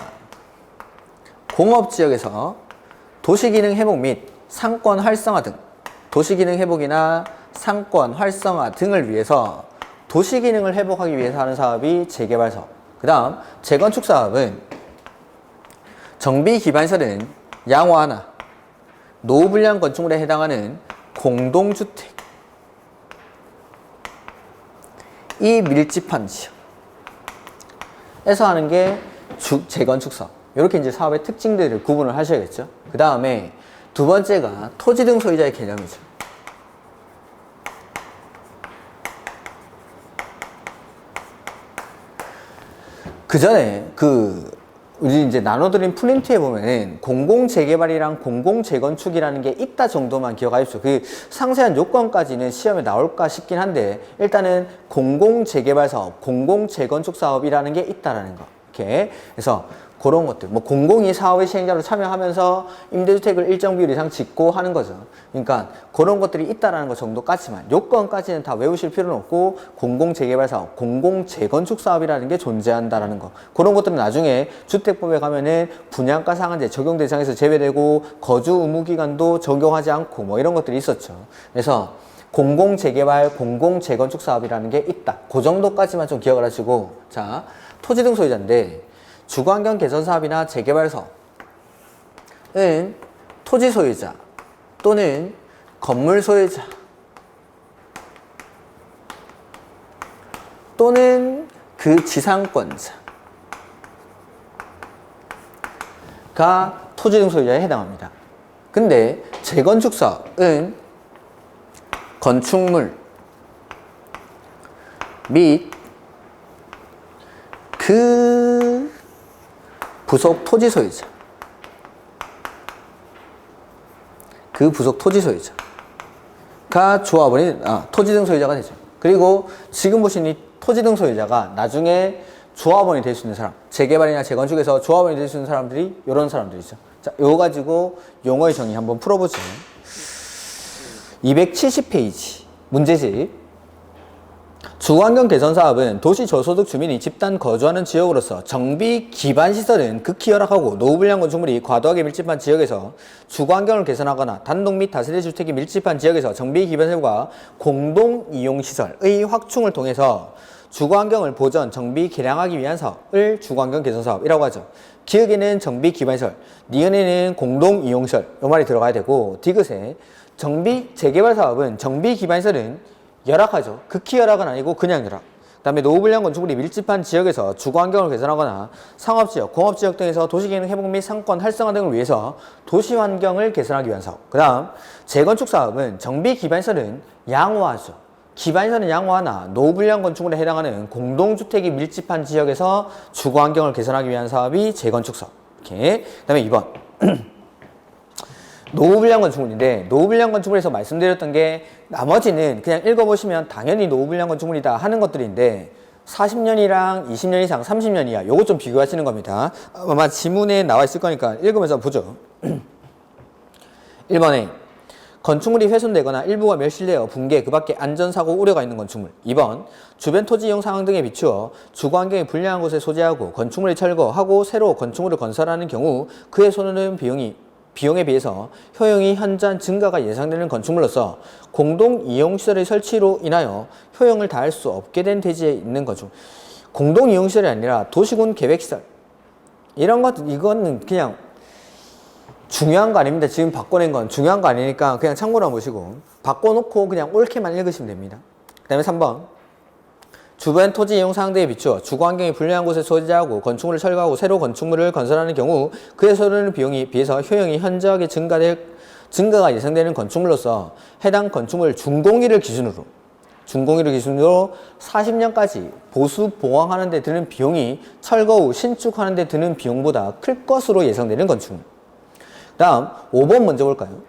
공업지역에서 도시기능 회복 및 상권 활성화 등, 도시기능 회복이나 상권 활성화 등을 위해서 도시기능을 회복하기 위해서 하는 사업이 재개발 사업. 그 다음 재건축 사업은 정비 기반시설은 양호하나 노후불량 건축물에 해당하는 공동주택, 이 밀집한 지역에서 하는 게 재건축 사업. 이렇게 이제 사업의 특징들을 구분을 하셔야겠죠. 그 다음에 두 번째가 토지 등 소유자의 개념이죠. 그 전에 우리 이제 나눠드린 프린트에 보면은 공공재개발이랑 공공재건축이라는 게 있다 정도만 기억하십시오. 그 상세한 요건까지는 시험에 나올까 싶긴 한데, 일단은 공공재개발 사업, 공공재건축 사업이라는 게 있다라는 거. 이렇게. 그래서 그런 것들, 뭐 공공이 사업의 시행자로 참여하면서 임대주택을 일정 비율 이상 짓고 하는 거죠. 그러니까 그런 것들이 있다라는 것 정도까지만, 요건까지는 다 외우실 필요는 없고, 공공재개발 사업, 공공재건축 사업이라는 게 존재한다라는 거. 그런 것들은 나중에 주택법에 가면은 분양가 상한제 적용 대상에서 제외되고 거주 의무 기간도 적용하지 않고 뭐 이런 것들이 있었죠. 그래서 공공재개발, 공공재건축 사업이라는 게 있다. 그 정도까지만 좀 기억을 하시고, 자, 토지 등 소유자인데, 주거환경 개선 사업이나 재개발 사업은 토지 소유자 또는 건물 소유자 또는 그 지상권자가 토지 등 소유자에 해당합니다. 근데 재건축 사업은 건축물 및 그 부속 토지 소유자, 그 부속 토지 소유자가 조합원이, 토지 등 소유자가 되죠. 그리고 지금 보신 이 토지 등 소유자가 나중에 조합원이 될 수 있는 사람, 재개발이나 재건축에서 조합원이 될 수 있는 사람들이 이런 사람들이죠. 자, 이거 가지고 용어의 정의 한번 풀어보죠. 270페이지 문제집. 주거환경 개선 사업은 도시 저소득 주민이 집단 거주하는 지역으로서 정비 기반 시설은 극히 열악하고 노후불량 건축물이 과도하게 밀집한 지역에서 주거환경을 개선하거나 단독 및 다세대 주택이 밀집한 지역에서 정비 기반 시설과 공동 이용 시설의 확충을 통해서 주거환경을 보전, 정비, 개량하기 위한 사업을 주거환경 개선 사업이라고 하죠. 기역에는 정비 기반 시설, 니은에는 공동 이용 시설, 이 말이 들어가야 되고, 디귿에 정비 재개발 사업은 정비 기반 시설은 열악하죠. 극히 열악은 아니고 그냥 열악. 그 다음에 노후불량 건축물이 밀집한 지역에서 주거환경을 개선하거나 상업지역, 공업지역 등에서 도시기능 회복 및 상권 활성화 등을 위해서 도시환경을 개선하기 위한 사업. 그 다음 재건축 사업은 정비 기반시설은 양호하죠. 기반시설은 양호하나 노후불량 건축물에 해당하는 공동주택이 밀집한 지역에서 주거환경을 개선하기 위한 사업이 재건축 사업. 이렇게. 그 다음에 2번 노후불량 건축물인데, 노후불량 건축물에서 말씀드렸던 게 나머지는 그냥 읽어보시면 당연히 노후불량 건축물이다 하는 것들인데, 40년이랑 20년 이상 30년 이하 요거 좀 비교하시는 겁니다. 아마 지문에 나와 있을 거니까 읽으면서 보죠. 1번에 건축물이 훼손되거나 일부가 멸실되어 붕괴, 그 밖에 안전사고 우려가 있는 건축물. 2번 주변 토지 이용 상황 등에 비추어 주거환경이 불량한 곳에 소재하고 건축물을 철거하고 새로 건축물을 건설하는 경우 그에 쏘는 비용에 비해서 효용이 현저한 증가가 예상되는 건축물로서 공동 이용시설의 설치로 인하여 효용을 다할 수 없게 된 대지에 있는 건축물. 공동 이용시설이 아니라 도시군 계획시설. 이런 것, 이거는 그냥 중요한 거 아닙니다. 지금 바꿔낸 건 중요한 거 아니니까 그냥 참고로 보시고 바꿔놓고 그냥 옳게만 읽으시면 됩니다. 그 다음에 3번 주변 토지 이용 사항들에 비추어 주거환경이 불량한 곳에 소재하고 건축물을 철거하고 새로 건축물을 건설하는 경우 그에 소요되는 비용에 비해서 효용이 현저하게 증가가 예상되는 건축물로서 해당 건축물 준공일을 기준으로 40년까지 보수 보강하는 데 드는 비용이 철거 후 신축하는 데 드는 비용보다 클 것으로 예상되는 건축물. 다음 5번 먼저 볼까요?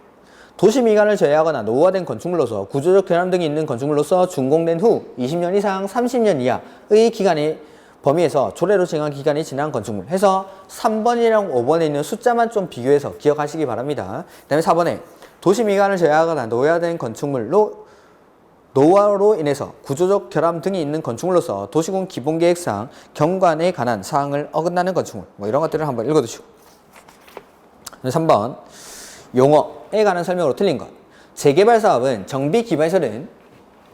도시 미관을 제외하거나 노후화된 건축물로서 구조적 결함 등이 있는 건축물로서 준공된 후 20년 이상 30년 이하의 기간의 범위에서 조례로 정한 기간이 지난 건축물 해서 3번이랑 5번에 있는 숫자만 좀 비교해서 기억하시기 바랍니다. 그 다음에 4번에 도시 미관을 제외하거나 노후화된 건축물로 노후화로 인해서 구조적 결함 등이 있는 건축물로서 도시군 기본계획상 경관에 관한 사항을 어긋나는 건축물 뭐 이런 것들을 한번 읽어두시고 3번 용어에 관한 설명으로 틀린 것 재개발 사업은 정비 기반시설은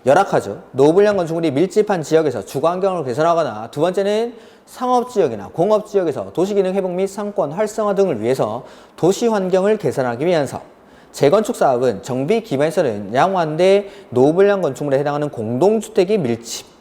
열악하죠. 노후불량 건축물이 밀집한 지역에서 주거환경을 개선하거나 두 번째는 상업지역이나 공업지역에서 도시기능 회복 및 상권 활성화 등을 위해서 도시환경을 개선하기 위한 사업 재건축 사업은 정비 기반시설은 양호한데 노후불량 건축물에 해당하는 공동주택이 밀집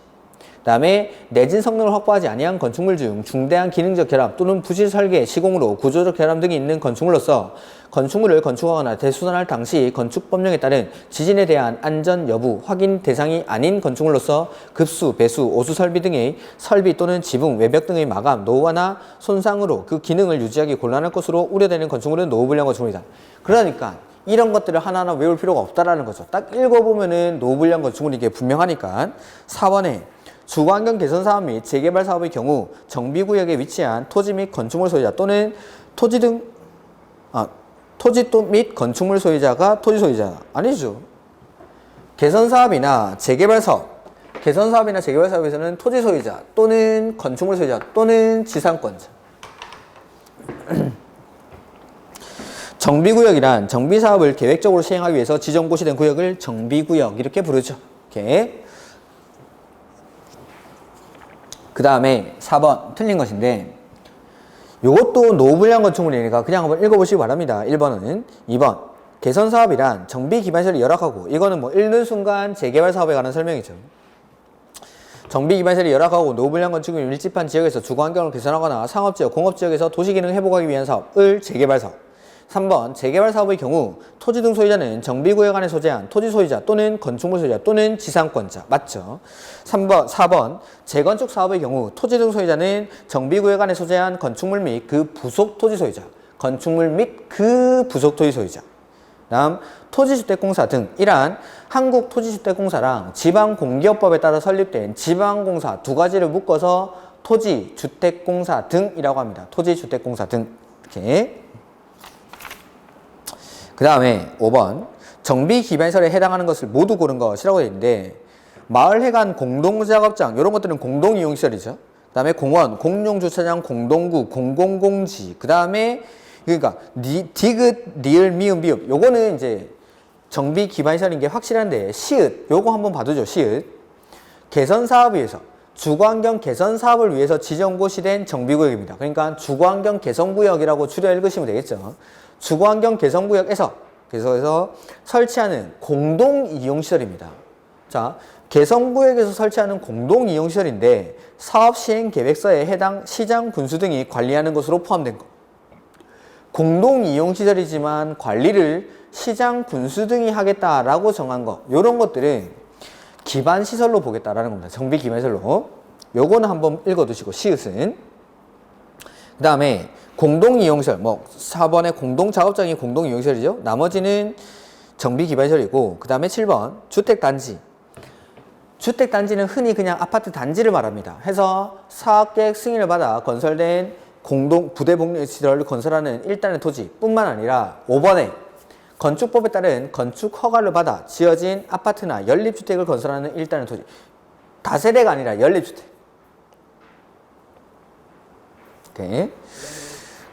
그 다음에 내진 성능을 확보하지 아니한 건축물 중 중대한 기능적 결함 또는 부실 설계, 시공으로 구조적 결함 등이 있는 건축물로서 건축물을 건축하거나 대수선할 당시 건축법령에 따른 지진에 대한 안전 여부 확인 대상이 아닌 건축물로서 급수, 배수, 오수 설비 등의 설비 또는 지붕, 외벽 등의 마감, 노후화나 손상으로 그 기능을 유지하기 곤란할 것으로 우려되는 건축물은 노후불량 건축물이다. 그러니까 이런 것들을 하나하나 외울 필요가 없다라는 거죠. 딱 읽어보면은 노후불량 건축물이 이게 분명하니까 4번에 주거환경 개선 사업 및 재개발 사업의 경우 정비구역에 위치한 토지 및 건축물 소유자 또는 토지 및 건축물 소유자가 토지 소유자 아니죠. 개선 사업이나 재개발 사업, 개선 사업이나 재개발 사업에서는 토지 소유자 또는 건축물 소유자 또는 지상권자. 정비구역이란 정비사업을 계획적으로 시행하기 위해서 지정고시된 구역을 정비구역 이렇게 부르죠. 이렇게. 그 다음에 4번 틀린 것인데 이것도 노후불량 건축물이니까 그냥 한번 읽어보시기 바랍니다. 1번은 2번 개선사업이란 정비기반시설이 열악하고 이거는 뭐 읽는 순간 재개발 사업에 관한 설명이죠. 정비기반시설이 열악하고 노후불량 건축물이 밀집한 지역에서 주거환경을 개선하거나 상업지역, 공업지역에서 도시기능을 회복하기 위한 사업을 재개발 사업 3번 재개발 사업의 경우 토지 등 소유자는 정비구역 안에 소재한 토지 소유자 또는 건축물 소유자 또는 지상권자 맞죠? 4번 재건축 사업의 경우 토지 등 소유자는 정비구역 안에 소재한 건축물 및 그 부속 토지 소유자 건축물 및 그 부속 토지 소유자 다음 토지주택공사 등 이러한 한국토지주택공사랑 지방공기업법에 따라 설립된 지방공사 두 가지를 묶어서 토지주택공사 등이라고 합니다. 토지주택공사 등 이렇게 그 다음에 5번 정비기반시설에 해당하는 것을 모두 고른 것이라고 되어 있는데 마을회관 공동작업장 이런 것들은 공동이용시설이죠. 그 다음에 공원, 공용주차장, 공동구, 공공공지 그 다음에 그러니까 디귿, 리을, 미음, 비읍 요거는 이제 정비기반시설인 게 확실한데 시읒 요거 한번 봐두죠. 시읒 개선사업을 위해서 주거환경 개선사업을 위해서 지정고시된 정비구역입니다. 그러니까 주거환경 개선구역이라고 줄여 읽으시면 되겠죠. 주거환경 개선구역에서 설치하는 공동이용시설입니다. 자, 개선구역에서 설치하는 공동이용시설인데 사업시행계획서에 해당 시장, 군수 등이 관리하는 것으로 포함된 것. 공동이용시설이지만 관리를 시장, 군수 등이 하겠다라고 정한 것. 이런 것들은 기반시설로 보겠다라는 겁니다. 정비기반시설로. 요거는 한번 읽어두시고 시읒은. 그 다음에 공동이용시설, 뭐 4번의 공동작업장이 공동이용시설이죠. 나머지는 정비기반시설이고 그 다음에 7번 주택단지. 주택단지는 흔히 그냥 아파트 단지를 말합니다. 해서 사업계획 승인을 받아 건설된 부대복리시설을 건설하는 일단의 토지 뿐만 아니라 5번에 건축법에 따른 건축허가를 받아 지어진 아파트나 연립주택을 건설하는 일단의 토지 다세대가 아니라 연립주택. 오케이.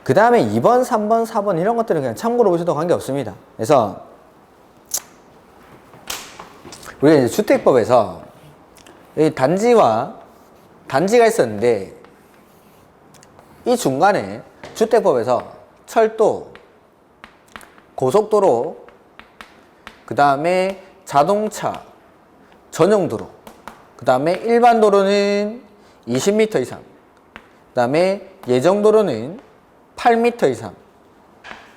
그 다음에 2번, 3번, 4번 이런 것들은 그냥 참고로 보셔도 관계없습니다. 그래서 우리가 이제 주택법에서 이 단지가 있었는데 이 중간에 주택법에서 철도, 고속도로, 그 다음에 자동차, 전용도로, 그 다음에 일반 도로는 20m 이상, 그 다음에 예정도로는 8m 이상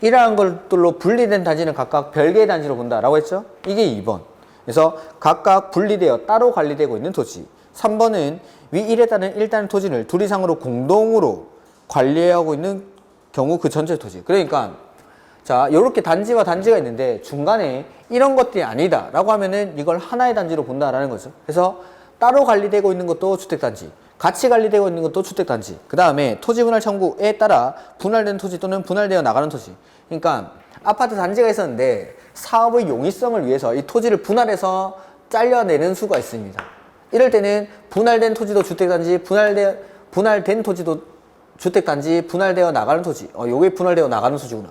이러한 것들로 분리된 단지는 각각 별개의 단지로 본다라고 했죠? 이게 2번. 그래서 각각 분리되어 따로 관리되고 있는 토지. 3번은 위 1에 따른 일단의 토지를 둘 이상으로 공동으로 관리하고 있는 경우 그 전체 토지. 그러니까 자, 요렇게 단지와 단지가 있는데 중간에 이런 것들이 아니다 라고 하면은 이걸 하나의 단지로 본다라는 거죠. 그래서 따로 관리되고 있는 것도 주택단지, 같이 관리되고 있는 것도 주택단지, 그 다음에 토지분할 청구에 따라 분할된 토지 또는 분할되어 나가는 토지. 그러니까 아파트 단지가 있었는데 사업의 용이성을 위해서 이 토지를 분할해서 잘려내는 수가 있습니다. 이럴 때는 분할된 토지도 주택단지, 분할된 토지도 주택단지, 분할되어 나가는 토지. 요게 분할되어 나가는 토지구나.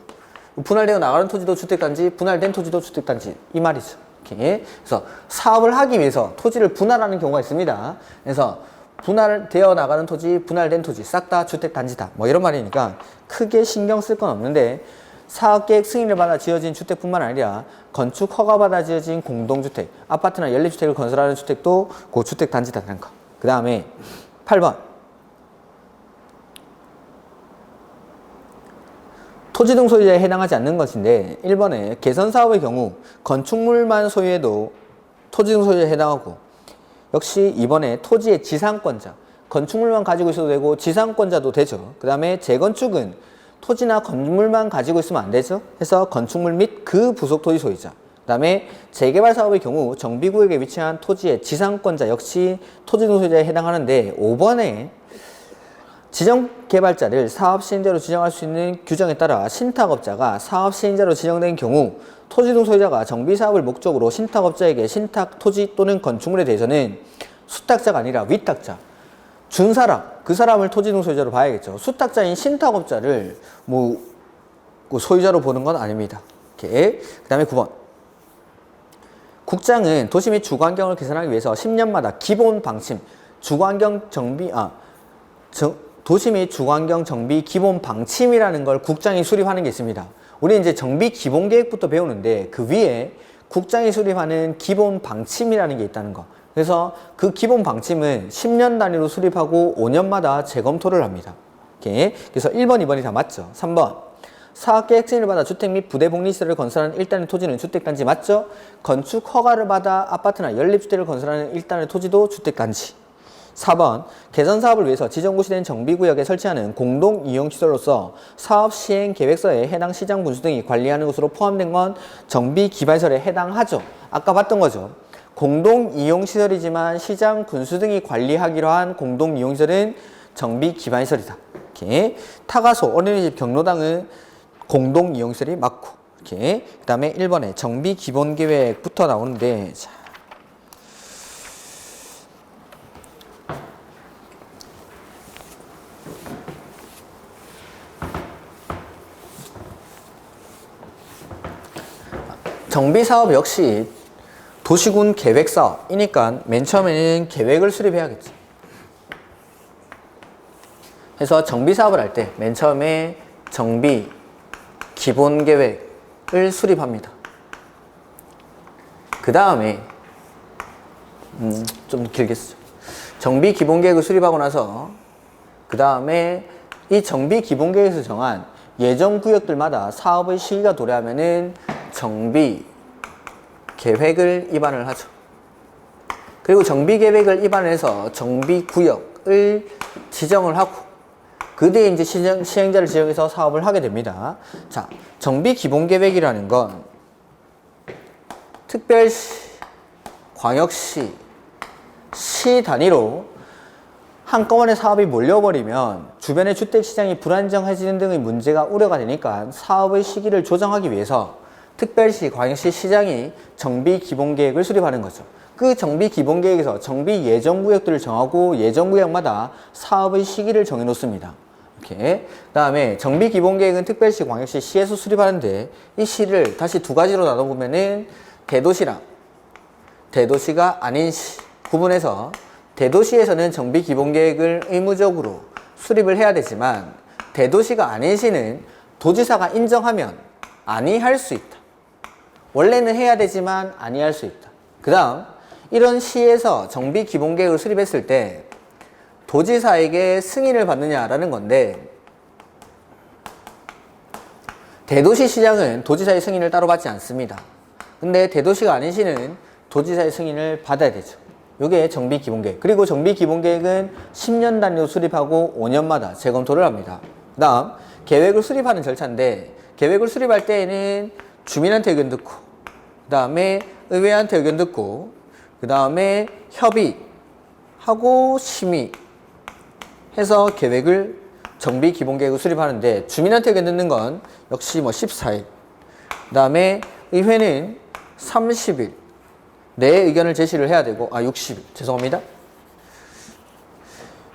분할되어 나가는 토지도 주택단지, 분할된 토지도 주택단지. 이 말이죠. 이렇게. 그래서 사업을 하기 위해서 토지를 분할하는 경우가 있습니다. 그래서 분할되어 나가는 토지, 분할된 토지, 싹 다 주택단지다. 뭐 이런 말이니까 크게 신경 쓸 건 없는데 사업계획 승인을 받아 지어진 주택뿐만 아니라 건축 허가받아 지어진 공동주택, 아파트나 연립주택을 건설하는 주택도 그 주택단지다라는 거. 그 다음에 8번. 토지 등 소유자에 해당하지 않는 것인데 1번에 개선사업의 경우 건축물만 소유해도 토지 등 소유자에 해당하고, 역시 2번에 토지의 지상권자, 건축물만 가지고 있어도 되고 지상권자도 되죠. 그 다음에 재건축은 토지나 건물만 가지고 있으면 안 되죠. 해서 건축물 및 그 부속 토지 소유자. 그 다음에 재개발 사업의 경우 정비구역에 위치한 토지의 지상권자 역시 토지 등 소유자에 해당하는데 5번에 지정개발자를 사업시행자로 지정할 수 있는 규정에 따라 신탁업자가 사업시행자로 지정된 경우 토지 등 소유자가 정비사업을 목적으로 신탁업자에게 신탁 토지 또는 건축물에 대해서는 수탁자가 아니라 위탁자, 준 사람, 그 사람을 토지 등 소유자로 봐야겠죠. 수탁자인 신탁업자를 소유자로 보는 건 아닙니다. 이렇게. 그 다음에 9번. 국장은 도시 및 주거환경을 개선하기 위해서 10년마다 기본 방침, 도시 및 주거환경 정비 기본 방침이라는 걸 국장이 수립하는 게 있습니다. 우리 이제 정비 기본 계획부터 배우는데 그 위에 국장이 수립하는 기본 방침이라는 게 있다는 거. 그래서 그 기본 방침은 10년 단위로 수립하고 5년마다 재검토를 합니다. 이렇게. 그래서 1번, 2번이 다 맞죠. 3번. 사업계획 승인을 받아 주택 및 부대복리시설을 건설하는 1단의 토지는 주택단지 맞죠? 건축 허가를 받아 아파트나 연립주택을 건설하는 1단의 토지도 주택단지. 4번. 개선사업을 위해서 지정고시된 정비구역에 설치하는 공동이용시설로서 사업시행계획서에 해당 시장 군수 등이 관리하는 것으로 포함된 건 정비기반시설에 해당하죠. 아까 봤던 거죠. 공동이용시설이지만 시장 군수 등이 관리하기로 한 공동이용시설은 정비기반시설이다. 이렇게. 타가소, 어린이집, 경로당은 공동이용시설이 맞고. 이렇게. 그 다음에 1번에 정비기본계획부터 나오는데, 자. 정비사업 역시 도시군 계획사업이니까 맨 처음에는 계획을 수립해야겠죠. 그래서 정비사업을 할 때 맨 처음에 정비 기본계획을 수립합니다. 그 다음에 좀 길게 쓰죠. 정비 기본계획을 수립하고 나서 그 다음에 이 정비 기본계획에서 정한 예정구역들마다 사업의 시기가 도래하면은 정비 계획을 입안을 하죠. 그리고 정비 계획을 입안해서 정비 구역을 지정을 하고 그 뒤에 이제 시행자를 지정해서 사업을 하게 됩니다. 자, 정비 기본 계획이라는 건 특별시, 광역시, 시 단위로 한꺼번에 사업이 몰려버리면 주변의 주택시장이 불안정해지는 등의 문제가 우려가 되니까 사업의 시기를 조정하기 위해서 특별시, 광역시, 시장이 정비 기본계획을 수립하는 거죠. 그 정비 기본계획에서 정비 예정구역들을 정하고 예정구역마다 사업의 시기를 정해놓습니다. 이렇게. 그 다음에 정비 기본계획은 특별시, 광역시, 시에서 수립하는데 이 시를 다시 두 가지로 나눠보면은 대도시랑 대도시가 아닌 시 구분해서 대도시에서는 정비 기본계획을 의무적으로 수립을 해야 되지만 대도시가 아닌 시는 도지사가 인정하면 아니할 수 있다. 원래는 해야 되지만 아니할 수 있다. 그 다음 이런 시에서 정비 기본계획을 수립했을 때 도지사에게 승인을 받느냐라는 건데 대도시 시장은 도지사의 승인을 따로 받지 않습니다. 근데 대도시가 아닌 시는 도지사의 승인을 받아야 되죠. 이게 정비 기본계획. 그리고 정비 기본계획은 10년 단위로 수립하고 5년마다 재검토를 합니다. 그 다음 계획을 수립하는 절차인데 계획을 수립할 때에는 주민한테 의견 듣고 그 다음에 의회한테 의견 듣고 그 다음에 협의하고 심의해서 계획을 정비 기본 계획을 수립하는데 주민한테 의견 듣는 건 역시 뭐 14일 그 다음에 의회는 30일 내 의견을 제시를 해야 되고 60일 죄송합니다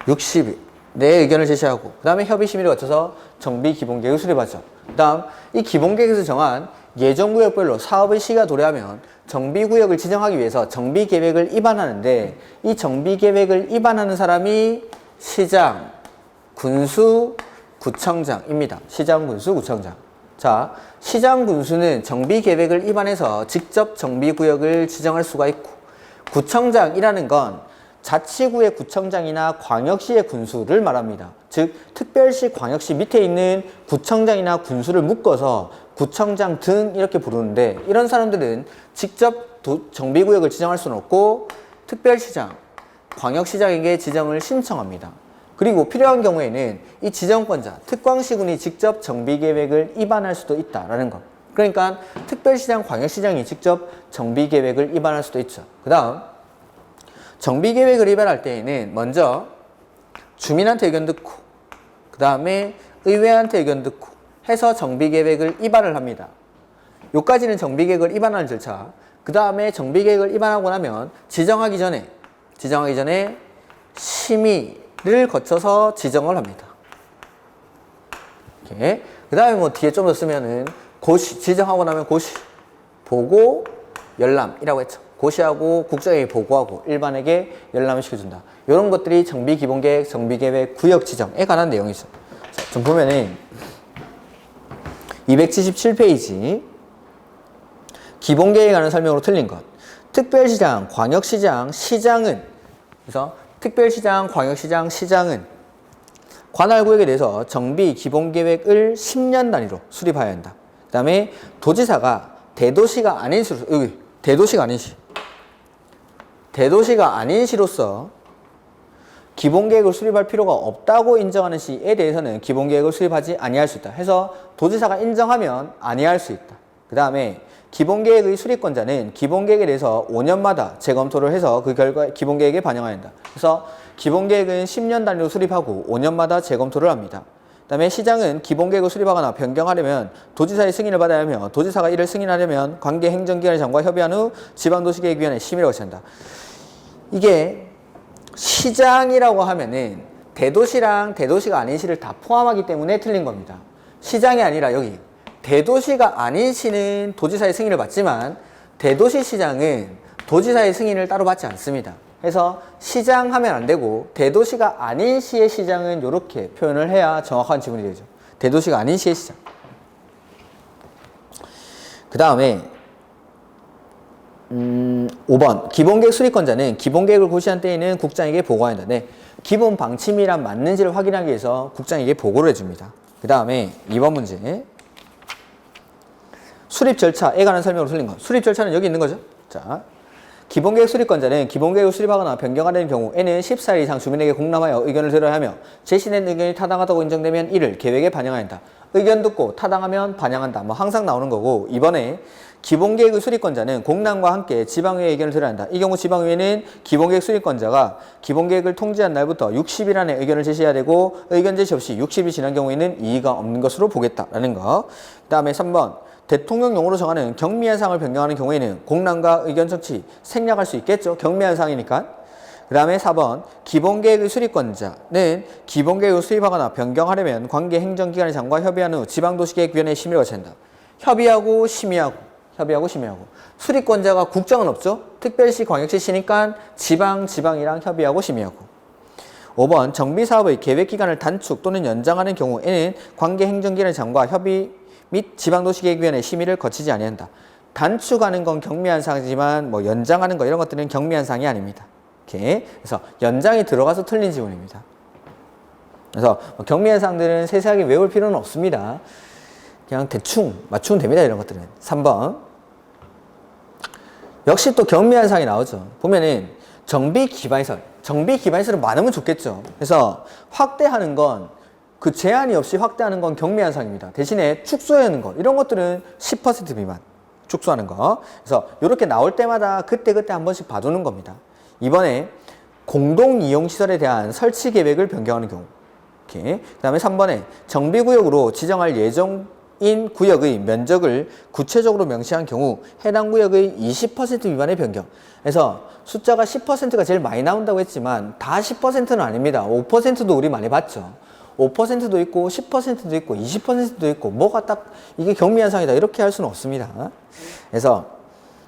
60일 내 의견을 제시하고 그 다음에 협의 심의를 거쳐서 정비 기본 계획을 수립하죠. 그 다음 이 기본 계획에서 정한 예정구역별로 사업의 시기가 도래하면 정비구역을 지정하기 위해서 정비계획을 입안하는데 이 정비계획을 입안하는 사람이 시장, 군수, 구청장입니다. 시장, 군수, 구청장. 자, 시장, 군수는 정비계획을 입안해서 직접 정비구역을 지정할 수가 있고 구청장이라는 건 자치구의 구청장이나 광역시의 군수를 말합니다. 즉 특별시, 광역시 밑에 있는 구청장이나 군수를 묶어서 구청장 등 이렇게 부르는데 이런 사람들은 직접 정비구역을 지정할 수는 없고 특별시장, 광역시장에게 지정을 신청합니다. 그리고 필요한 경우에는 이 지정권자, 특광시군이 직접 정비계획을 입안할 수도 있다라는 것. 그러니까 특별시장, 광역시장이 직접 정비계획을 입안할 수도 있죠. 그 다음 정비계획을 입안할 때에는 먼저 주민한테 의견 듣고 그 다음에 의회한테 의견 듣고 해서 정비계획을 입안을 합니다. 요까지는 정비계획을 입안하는 절차. 그 다음에 정비계획을 입안하고 나면 지정하기 전에 심의를 거쳐서 지정을 합니다. 이렇게. 그 다음에 뭐 뒤에 좀 더 쓰면은 고시, 지정하고 나면 고시, 보고, 열람이라고 했죠. 고시하고 국정에게 보고하고 일반에게 열람을 시켜준다. 이런 것들이 정비기본계획, 정비계획, 구역 지정에 관한 내용이죠. 자, 좀 보면은 277페이지 기본계획에 관한 설명으로 틀린 것. 특별시장, 광역시장, 시장은 그래서 특별시장, 광역시장, 시장은 관할구역에 대해서 정비 기본계획을 10년 단위로 수립해야 한다. 그 다음에 도지사가 대도시가 아닌 시로 여기 대도시가 아닌 시로서 기본계획을 수립할 필요가 없다고 인정하는 시에 대해서는 기본계획을 수립하지 아니할 수 있다. 해서 도지사가 인정하면 아니할 수 있다. 그 다음에 기본계획의 수립권자는 기본계획에 대해서 5년마다 재검토를 해서 그 결과 기본계획에 반영해야 한다. 그래서 기본계획은 10년 단위로 수립하고 5년마다 재검토를 합니다. 그 다음에 시장은 기본계획을 수립하거나 변경하려면 도지사의 승인을 받아야 하며 도지사가 이를 승인하려면 관계 행정기관의 장과 협의한 후 지방도시계획위원회 심의를 거쳐야 한다. 이게 시장이라고 하면은 대도시랑 대도시가 아닌 시를 다 포함하기 때문에 틀린 겁니다. 시장이 아니라 여기 대도시가 아닌 시는 도지사의 승인을 받지만 대도시 시장은 도지사의 승인을 따로 받지 않습니다. 그래서 시장 하면 안 되고 대도시가 아닌 시의 시장은 이렇게 표현을 해야 정확한 지문이 되죠. 대도시가 아닌 시의 시장. 그 다음에 5번 기본계획 수립권자는 기본계획을 고시한 때에는 국장에게 보고해야 한다. 네, 기본 방침이란 맞는지를 확인하기 위해서 국장에게 보고를 해줍니다. 그 다음에 2번 문제 수립 절차에 관한 설명으로 틀린 것. 수립 절차는 여기 있는 거죠. 자, 기본계획 수립권자는 기본계획을 수립하거나 변경하려는 경우에는 14일 이상 주민에게 공람하여 의견을 들어야 하며 제시된 의견이 타당하다고 인정되면 이를 계획에 반영해야 한다. 의견 듣고 타당하면 반영한다. 뭐 항상 나오는 거고 이번에 기본계획의 수립권자는 공람과 함께 지방의회 의견을 들어야 한다. 이 경우 지방의회는 기본계획 수립권자가 기본계획을 통지한 날부터 60일 안에 의견을 제시해야 되고 의견 제시 없이 60일 지난 경우에는 이의가 없는 것으로 보겠다라는 거. 그 다음에 3번 대통령령으로 정하는 경미한 사항을 변경하는 경우에는 공람과 의견 청취 생략할 수 있겠죠. 경미한 사항이니까. 그 다음에 4번 기본계획의 수립권자는 기본계획을 수립하거나 변경하려면 관계 행정기관의 장과 협의한 후 지방도시계획위원회에 심의를 거쳐야 한다. 협의하고 심의하고 수립권자가 국정은 없죠. 특별시, 광역시, 시니까 지방이랑 협의하고 심의하고. 5번 정비사업의 계획기간을 단축 또는 연장하는 경우에는 관계 행정기관의 장과 협의 및 지방도시계획위원회 심의를 거치지 아니한다. 단축하는 건 경미한 사항이지만 뭐 연장하는 거 이런 것들은 경미한 사항이 아닙니다. 이렇게 그래서 연장이 들어가서 틀린 지문입니다. 그래서 뭐 경미한 사항들은 세세하게 외울 필요는 없습니다. 그냥 대충 맞추면 됩니다. 이런 것들은. 3번 역시 또 경미한 사항이 나오죠. 보면은 정비 기반시설. 정비 기반시설은 많으면 좋겠죠. 그래서 확대하는 건 그 제한이 없이 확대하는 건 경미한 사항입니다. 대신에 축소하는 것 이런 것들은 10% 미만 축소하는 거. 그래서 이렇게 나올 때마다 그때그때 한 번씩 봐두는 겁니다. 이번에 공동이용시설에 대한 설치 계획을 변경하는 경우. 그 다음에 3번에 정비구역으로 지정할 예정인 구역의 면적을 구체적으로 명시한 경우 해당 구역의 20% 미만의 변경. 그래서 숫자가 10%가 제일 많이 나온다고 했지만 다 10%는 아닙니다. 5%도 우리 많이 봤죠. 5%도 있고 10%도 있고 20%도 있고 뭐가 딱 이게 경미한 사항이다 이렇게 할 수는 없습니다. 그래서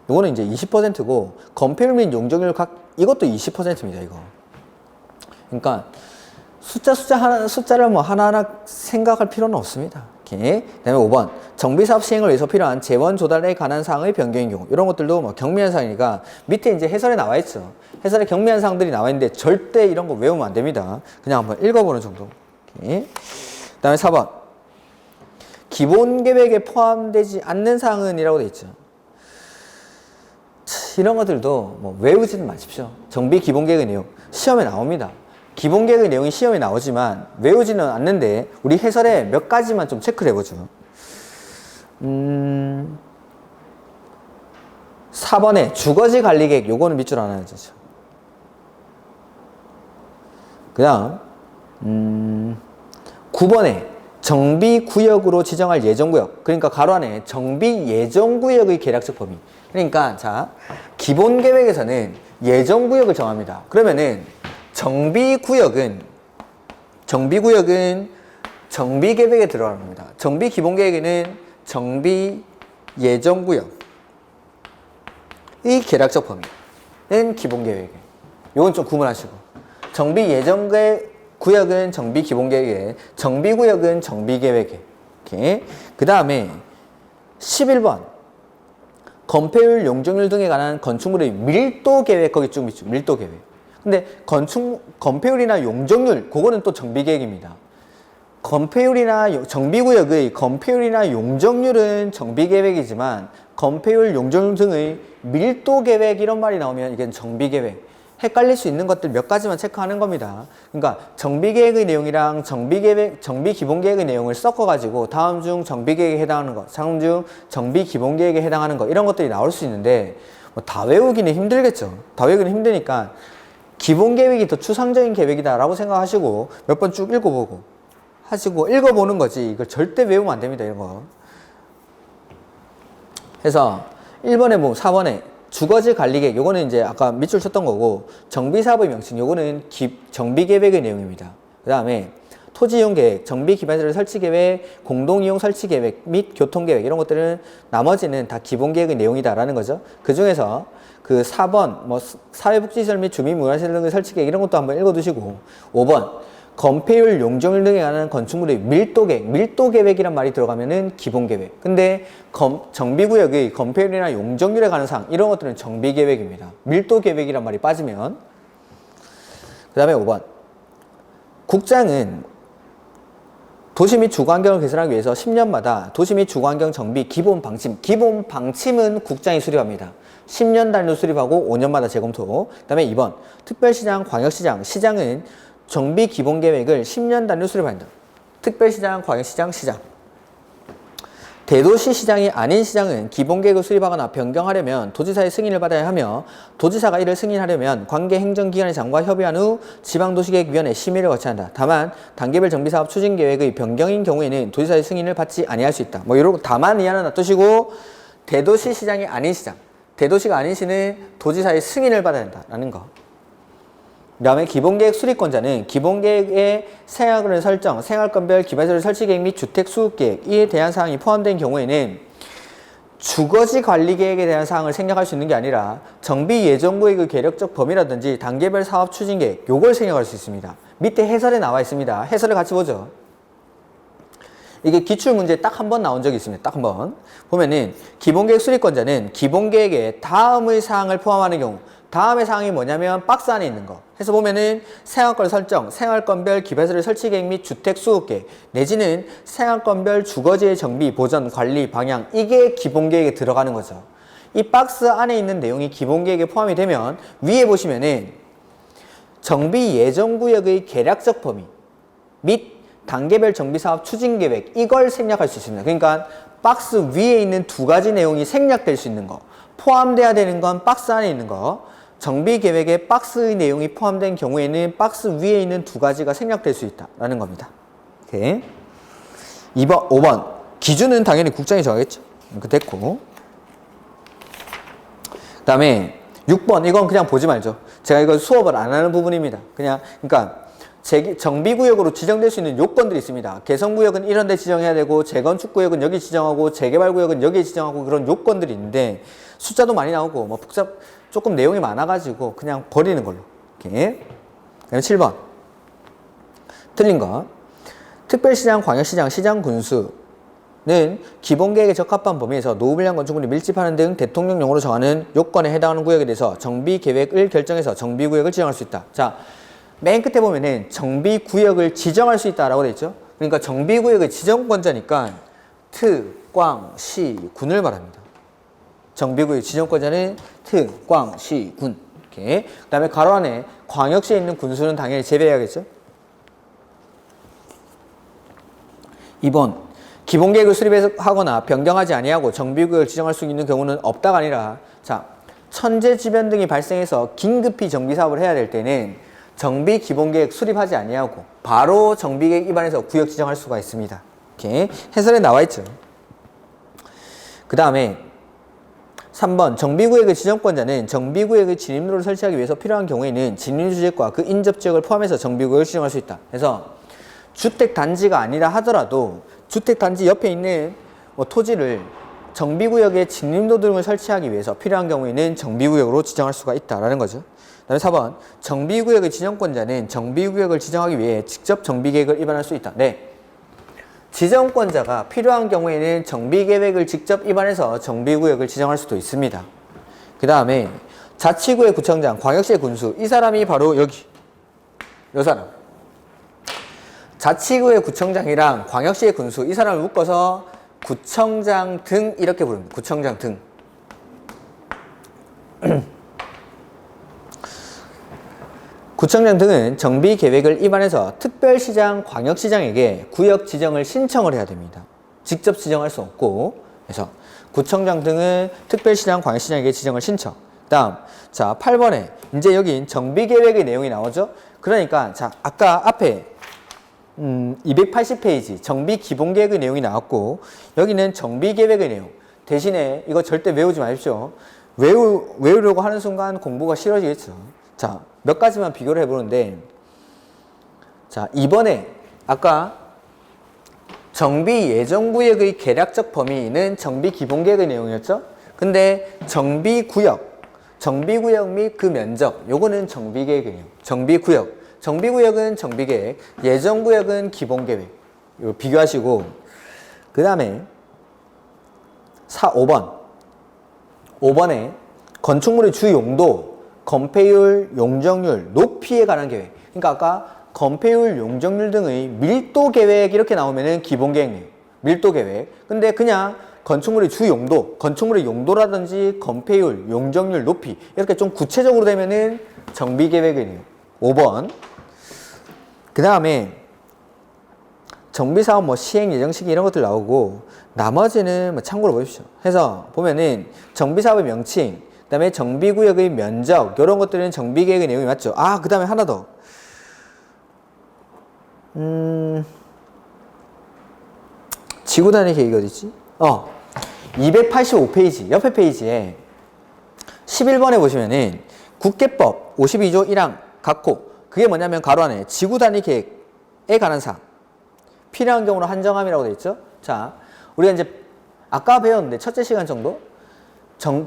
이거는 이제 20%고 건폐율 및 용적률 각 이것도 20%입니다. 이거. 그러니까 숫자를 뭐 하나하나 생각할 필요는 없습니다. 그 다음에 5번 정비사업 시행을 위해서 필요한 재원 조달에 관한 사항의 변경인 경우 이런 것들도 뭐 경미한 사항이니까 밑에 이제 해설에 나와 있죠. 해설에 경미한 사항들이 나와 있는데 절대 이런 거 외우면 안 됩니다. 그냥 한번 읽어보는 정도. 그 다음에 4번 기본 계획에 포함되지 않는 사항은 이라고 되어 있죠. 이런 것들도 뭐 외우지는 마십시오. 정비 기본 계획의 내용 시험에 나옵니다. 기본 계획의 내용이 시험에 나오지만 외우지는 않는데 우리 해설에 몇 가지만 좀 체크를 해보죠. 4번에 주거지 관리 계획 요거는 밑줄 안 하죠. 그 다음 9번에 정비구역으로 지정할 예정구역 그러니까 가로 안에 정비예정구역의 계략적 범위 그러니까 자 기본계획에서는 예정구역을 정합니다. 그러면은 정비구역은 정비계획에 들어가는 겁니다. 정비기본계획에는 정비예정구역의 계략적 범위는 기본계획에 요건 좀 구분하시고 정비예정구역은 정비기본계획에 정비구역은 정비계획에 그 다음에 11번 건폐율, 용적률 등에 관한 건축물의 밀도계획 거기 쭉 있죠. 밀도계획 근데 건폐율이나 용적률 그거는 또 정비계획입니다. 정비구역의 건폐율이나 용적률은 정비계획이지만 건폐율, 용적률 등의 밀도계획 이런 말이 나오면 이게 정비계획 헷갈릴 수 있는 것들 몇 가지만 체크하는 겁니다. 그러니까 정비계획의 내용이랑 정비기본계획의 내용을 섞어가지고 다음 중 정비계획에 해당하는 것, 다음 중 정비기본계획에 해당하는 것 이런 것들이 나올 수 있는데 뭐 다 외우기는 힘들겠죠. 다 외우기는 힘드니까 기본계획이 더 추상적인 계획이다 라고 생각하시고 몇 번 쭉 읽어보고 하시고 읽어보는 거지 이걸 절대 외우면 안 됩니다. 이런 거 해서 1번에 뭐 4번에 주거지 관리계획 요거는 이제 아까 밑줄 쳤던 거고 정비사업의 명칭 요거는 정비계획의 내용입니다. 그 다음에 토지이용계획, 정비기반시설 설치계획, 공동이용 설치계획 및 교통계획 이런 것들은 나머지는 다 기본계획의 내용이다라는 거죠. 그 중에서 그 4번 뭐 사회복지시설 및 주민문화시설 등의 설치계획 이런 것도 한번 읽어두시고 5번 건폐율, 용적률 등에 관한 건축물의 밀도계획, 밀도계획이란 말이 들어가면은 기본계획. 근데 정비구역의 건폐율이나 용적률에 관한 사항 이런 것들은 정비계획입니다. 밀도계획이란 말이 빠지면. 그 다음에 5번 국장은 도시 및 주거환경을 개선하기 위해서 10년마다 도시 및 주거환경 정비 기본 방침은 국장이 수립합니다. 10년 단위로 수립하고 5년마다 재검토. 그 다음에 2번 특별시장, 광역시장, 시장은 정비 기본계획을 10년 단위로 수립한다. 특별시장, 광역시장, 시장. 대도시 시장이 아닌 시장은 기본계획을 수립하거나 변경하려면 도지사의 승인을 받아야 하며 도지사가 이를 승인하려면 관계 행정기관의 장과 협의한 후 지방도시계획위원회 심의를 거쳐야 한다. 다만 단계별 정비사업 추진계획의 변경인 경우에는 도지사의 승인을 받지 아니할 수 있다. 뭐 이러고 다만 이 하나 놔두시고 대도시 시장이 아닌 시장. 대도시가 아닌 시는 도지사의 승인을 받아야 한다라는 거. 그 다음에 기본계획 수립권자는 기본계획의 생활권을 설정, 생활권별 기반시설 설치계획 및 주택수급계획에 대한 사항이 포함된 경우에는 주거지 관리계획에 대한 사항을 생략할 수 있는 게 아니라 정비예정구역의 계획적 범위라든지 단계별 사업 추진계획 요걸 생략할 수 있습니다. 밑에 해설에 나와 있습니다. 해설을 같이 보죠. 이게 기출문제 딱 한 번 나온 적이 있습니다. 딱 한 번. 보면은 기본계획 수립권자는 기본계획에 다음의 사항을 포함하는 경우 다음의 사항이 뭐냐면 박스 안에 있는 거. 해서 보면은 생활권 설정, 생활권별 기반시설 설치계획 및 주택수급계획 내지는 생활권별 주거지의 정비, 보전, 관리, 방향 이게 기본계획에 들어가는 거죠. 이 박스 안에 있는 내용이 기본계획에 포함이 되면 위에 보시면은 정비 예정구역의 계략적 범위 및 단계별 정비사업 추진계획 이걸 생략할 수 있습니다. 그러니까 박스 위에 있는 두 가지 내용이 생략될 수 있는 거, 포함돼야 되는 건 박스 안에 있는 거, 정비계획에 박스의 내용이 포함된 경우에는 박스 위에 있는 두 가지가 생략될 수 있다라는 겁니다. 오케이. 5번 기준은 당연히 국장이 정하겠죠. 그 됐고, 그 다음에 6번 이건 그냥 보지 말죠. 제가 이거 수업을 안 하는 부분입니다. 그러니까 정비구역으로 지정될 수 있는 요건들이 있습니다. 개성구역은 이런 데 지정해야 되고, 재건축구역은 여기 지정하고, 재개발구역은 여기 지정하고, 그런 요건들이 있는데 숫자도 많이 나오고 뭐 조금 내용이 많아가지고 그냥 버리는 걸로. 이렇게. 그다음에 7번 틀린 거. 특별시장, 광역시장, 시장군수는 기본계획에 적합한 범위에서 노후불량 건축물이 밀집하는 등 대통령령으로 정하는 요건에 해당하는 구역에 대해서 정비계획을 결정해서 정비구역을 지정할 수 있다. 자, 맨 끝에 보면은 정비구역을 지정할 수 있다라고 되어 있죠. 그러니까 정비구역의 지정권자니까 트, 꽝, 시, 군을 말합니다. 정비구역 지정권자는 트, 꽝, 시, 군. 이렇게. 그 다음에 가로 안에 광역시에 있는 군수는 당연히 제외해야겠죠. 2번 기본계획을 수립하거나 변경하지 아니하고 정비구역을 지정할 수 있는 경우는 없다가 아니라, 자, 천재지변 등이 발생해서 긴급히 정비사업을 해야 될 때는 정비 기본계획 수립하지 아니하고 바로 정비계획 위반해서 구역 지정할 수가 있습니다. 이렇게 해설에 나와 있죠. 그 다음에 3번 정비구역의 지정권자는 정비구역의 진입로를 설치하기 위해서 필요한 경우에는 진입주택과 그 인접지역을 포함해서 정비구역을 지정할 수 있다. 그래서 주택단지가 아니라 하더라도 주택단지 옆에 있는 토지를 정비구역의 진입로 등을 설치하기 위해서 필요한 경우에는 정비구역으로 지정할 수가 있다라는 거죠. 그 다음에 4번 정비구역의 지정권자는 정비구역을 지정하기 위해 직접 정비계획을 위반할 수 있다. 네. 지정권자가 필요한 경우에는 정비계획을 직접 위반해서 정비구역을 지정할 수도 있습니다. 그 다음에 자치구의 구청장, 광역시의 군수, 이 사람이 바로 여기 이 사람. 자치구의 구청장이랑 광역시의 군수, 이 사람을 묶어서 구청장 등 이렇게 부릅니다. 구청장 등. 구청장 등은 정비계획을 위반해서 특별시장, 광역시장에게 구역 지정을 신청을 해야 됩니다. 직접 지정할 수 없고, 그래서 구청장 등은 특별시장, 광역시장에게 지정을 신청. 다음, 자, 8번에 이제 여기 정비계획의 내용이 나오죠. 그러니까 자, 아까 앞에 280페이지 정비기본계획의 내용이 나왔고, 여기는 정비계획의 내용. 대신에 이거 절대 외우지 마십시오. 외우려고 하는 순간 공부가 싫어지겠죠. 자, 몇 가지만 비교를 해보는데, 자, 이번에 아까 정비예정구역의 계략적 범위는 정비기본계획의 내용이었죠. 근데 정비구역 및 그 면적, 요거는 정비계획의 내용. 정비구역은 정비계획, 예정구역은 기본계획. 이거 비교하시고, 그 다음에 5번에 건축물의 주 용도, 건폐율, 용적률, 높이에 관한 계획. 그러니까 아까 건폐율, 용적률 등의 밀도 계획 이렇게 나오면은 기본계획, 밀도 계획. 근데 그냥 건축물의 주 용도, 건축물의 용도라든지 건폐율, 용적률, 높이 이렇게 좀 구체적으로 되면은 정비계획이네요. 5번. 그 다음에 정비사업 시행 예정 시기 이런 것들 나오고, 나머지는 참고로 보십시오. 해서 보면은 정비사업의 명칭, 그 다음에 정비구역의 면적, 이런 것들은 정비계획의 내용이 맞죠. 아, 그 다음에 하나 더. 지구단위 계획이 어디지? 285페이지, 옆에 페이지에 11번에 보시면은 국계법 52조 1항 각호, 그게 뭐냐면 가로 안에 지구단위 계획에 관한 사항, 필요한 경우로 한정함이라고 되어 있죠. 자, 우리가 이제 아까 배웠는데 첫째 시간 정도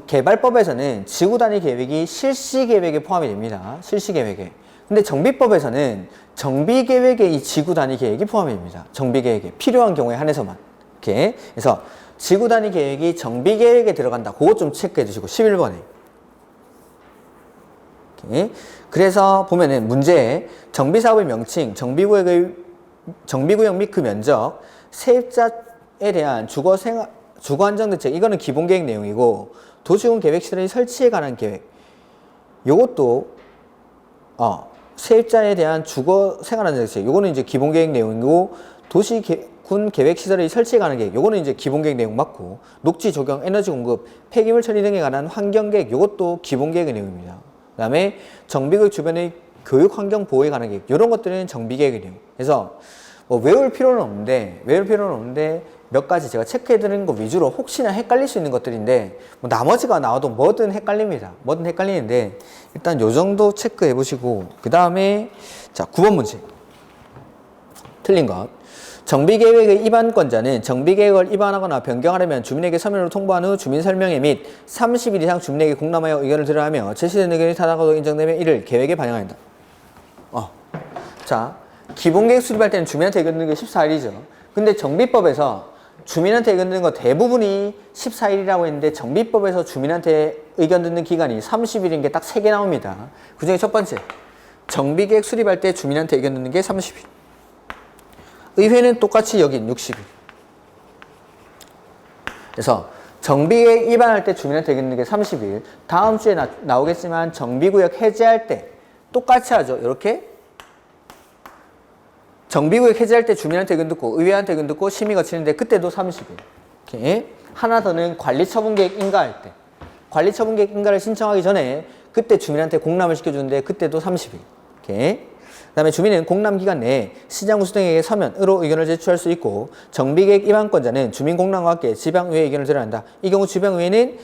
개발법에서는 지구단위 계획이 실시계획에 포함이 됩니다. 실시계획에. 근데 정비법에서는 정비계획에 이 지구단위 계획이 포함이 됩니다. 정비계획에 필요한 경우에 한해서만. 이렇게. 그래서 지구단위 계획이 정비계획에 들어간다. 그거 좀 체크해 주시고 11번에. 이렇게. 그래서 보면은 문제에 정비사업의 명칭, 정비구역 및 그 면적, 세입자에 대한 주거안정대책, 이거는 기본계획 내용이고, 도시군 계획시설의 설치에 관한 계획, 요것도 세입자에 대한 주거 생활안전대책, 요거는 이제 기본계획 내용이고, 도시군 계획시설의 설치에 관한 계획, 요거는 이제 기본계획 내용 맞고, 녹지 조경, 에너지 공급, 폐기물 처리 등에 관한 환경계획, 요것도 기본계획의 내용입니다. 그 다음에 정비구역 주변의 교육 환경 보호에 관한 계획, 요런 것들은 정비계획의 내용. 그래서 뭐 외울 필요는 없는데 몇 가지 제가 체크해 드리는 거 위주로 혹시나 헷갈릴 수 있는 것들인데, 뭐 나머지가 나와도 뭐든 헷갈립니다. 뭐든 헷갈리는데 일단 요 정도 체크해 보시고, 그 다음에 자 9번 문제 틀린 것. 정비계획의 위반권자는 정비계획을 위반하거나 변경하려면 주민에게 서면으로 통보한 후 주민 설명회 및 30일 이상 주민에게 공람하여 의견을 들어야 하며, 제시된 의견이 타당하고 인정되면 이를 계획에 반영해야 한다. 자, 기본계획 수립할 때는 주민한테 의견 듣는 게 14일이죠. 근데 정비법에서 주민한테 의견 듣는 거 대부분이 14일이라고 했는데, 정비법에서 주민한테 의견 듣는 기간이 30일인 게 딱 3개 나옵니다. 그 중에 첫 번째, 정비계획 수립할 때 주민한테 의견 듣는 게 30일. 의회는 똑같이 여긴 60일. 그래서 정비계획 위반할 때 주민한테 의견 듣는 게 30일. 다음 주에 나오겠지만 정비구역 해제할 때 똑같이 하죠. 이렇게 정비구역 해제할 때 주민한테 의견 듣고 의회한테 의견 듣고 심의 거치는데 그때도 30일. 이렇게. 하나 더는 관리처분계획 인가할 때, 관리처분계획 인가를 신청하기 전에 그때 주민한테 공람을 시켜주는데 그때도 30일. 이렇게. 그 다음에 주민은 공람 기간 내에 시장군수 등에게 서면으로 의견을 제출할 수 있고, 정비계획 위반권자는 주민공람과 함께 지방의회 의견을 들어야 한다. 이 경우 지방의회는,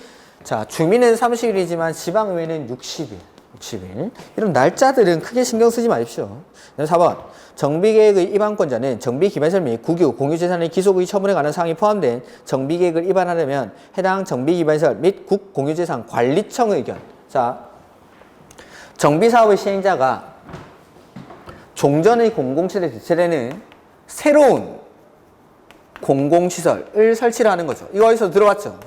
자, 주민은 30일이지만 지방의회는 60일. 이런 날짜들은 크게 신경 쓰지 마십시오. 4번. 정비계획의 위반권자는 정비기반시설 및 국유, 공유재산의 기속의 처분에 관한 사항이 포함된 정비계획을 위반하려면 해당 정비기반시설 및 국공유재산 관리청의 의견. 자, 정비사업의 시행자가 종전의 공공시설에는 새로운 공공시설을 설치를 하는 거죠. 이거 어디서 들어봤죠?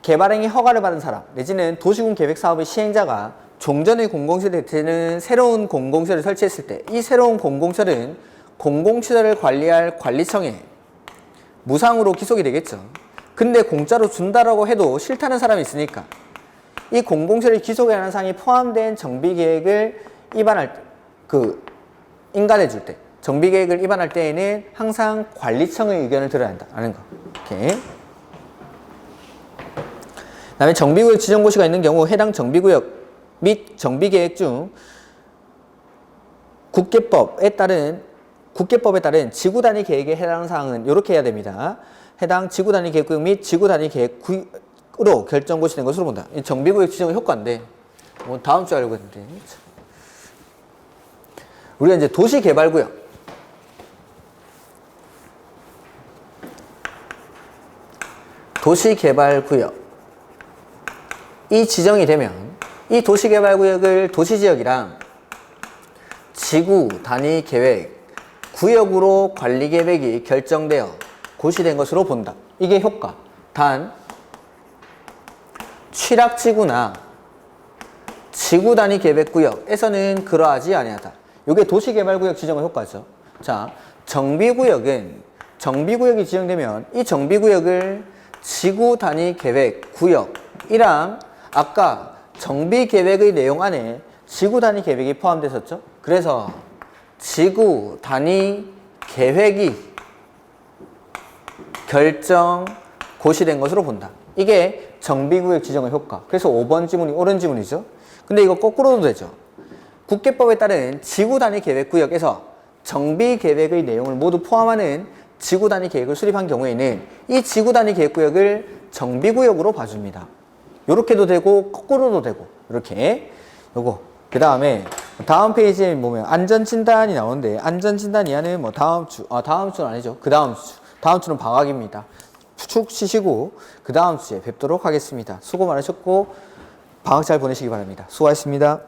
개발행위 허가를 받은 사람 내지는 도시군 계획사업의 시행자가 종전의 공공시설에는 새로운 공공시설을 설치했을 때, 이 새로운 공공시설은 공공시설을 관리할 관리청에 무상으로 기속이 되겠죠. 근데 공짜로 준다라고 해도 싫다는 사람이 있으니까 이 공공시설을 기속해야 하는 사항이 포함된 정비계획을 위반할 때, 인가해 줄 때, 정비계획을 위반할 때에는 항상 관리청의 의견을 들어야 한다는 거. 이렇게. 그 다음에 정비구역 지정고시가 있는 경우 해당 정비구역 및 정비계획 중 국계법에 따른 지구단위 계획에 해당하는 사항은 이렇게 해야 됩니다. 해당 지구단위 계획구역 및 지구단위 계획구역으로 결정고시된 것으로 본다. 이 정비구역 지정의 효과인데, 뭐 다음 주에 알고 있는데, 우리가 이제 도시개발구역, 이 지정이 되면 이 도시개발구역을 도시지역이랑 지구단위계획, 구역으로 관리계획이 결정되어 고시된 것으로 본다. 이게 효과. 단 취락지구나 지구단위계획구역에서는 그러하지 아니하다. 이게 도시개발구역 지정의 효과죠. 자, 정비구역이 지정되면 이 정비구역을 지구단위계획구역이랑 아까 정비계획의 내용 안에 지구단위계획이 포함됐었죠. 그래서 지구단위계획이 결정 고시된 것으로 본다. 이게 정비구역 지정의 효과. 그래서 5번 지문이 옳은 지문이죠. 근데 이거 거꾸로도 되죠. 국계법에 따른 지구단위계획구역에서 정비계획의 내용을 모두 포함하는 지구단위계획을 수립한 경우에는 이 지구단위계획구역을 정비구역으로 봐줍니다. 요렇게도 되고 거꾸로도 되고 이렇게. 요거 그 다음에 다음 페이지에 보면 안전진단이 나오는데, 안전진단 이하는 뭐 다음 주는 아니죠. 다음 주는 방학입니다. 축 쉬시고 그 다음 주에 뵙도록 하겠습니다. 수고 많으셨고 방학 잘 보내시기 바랍니다. 수고하셨습니다.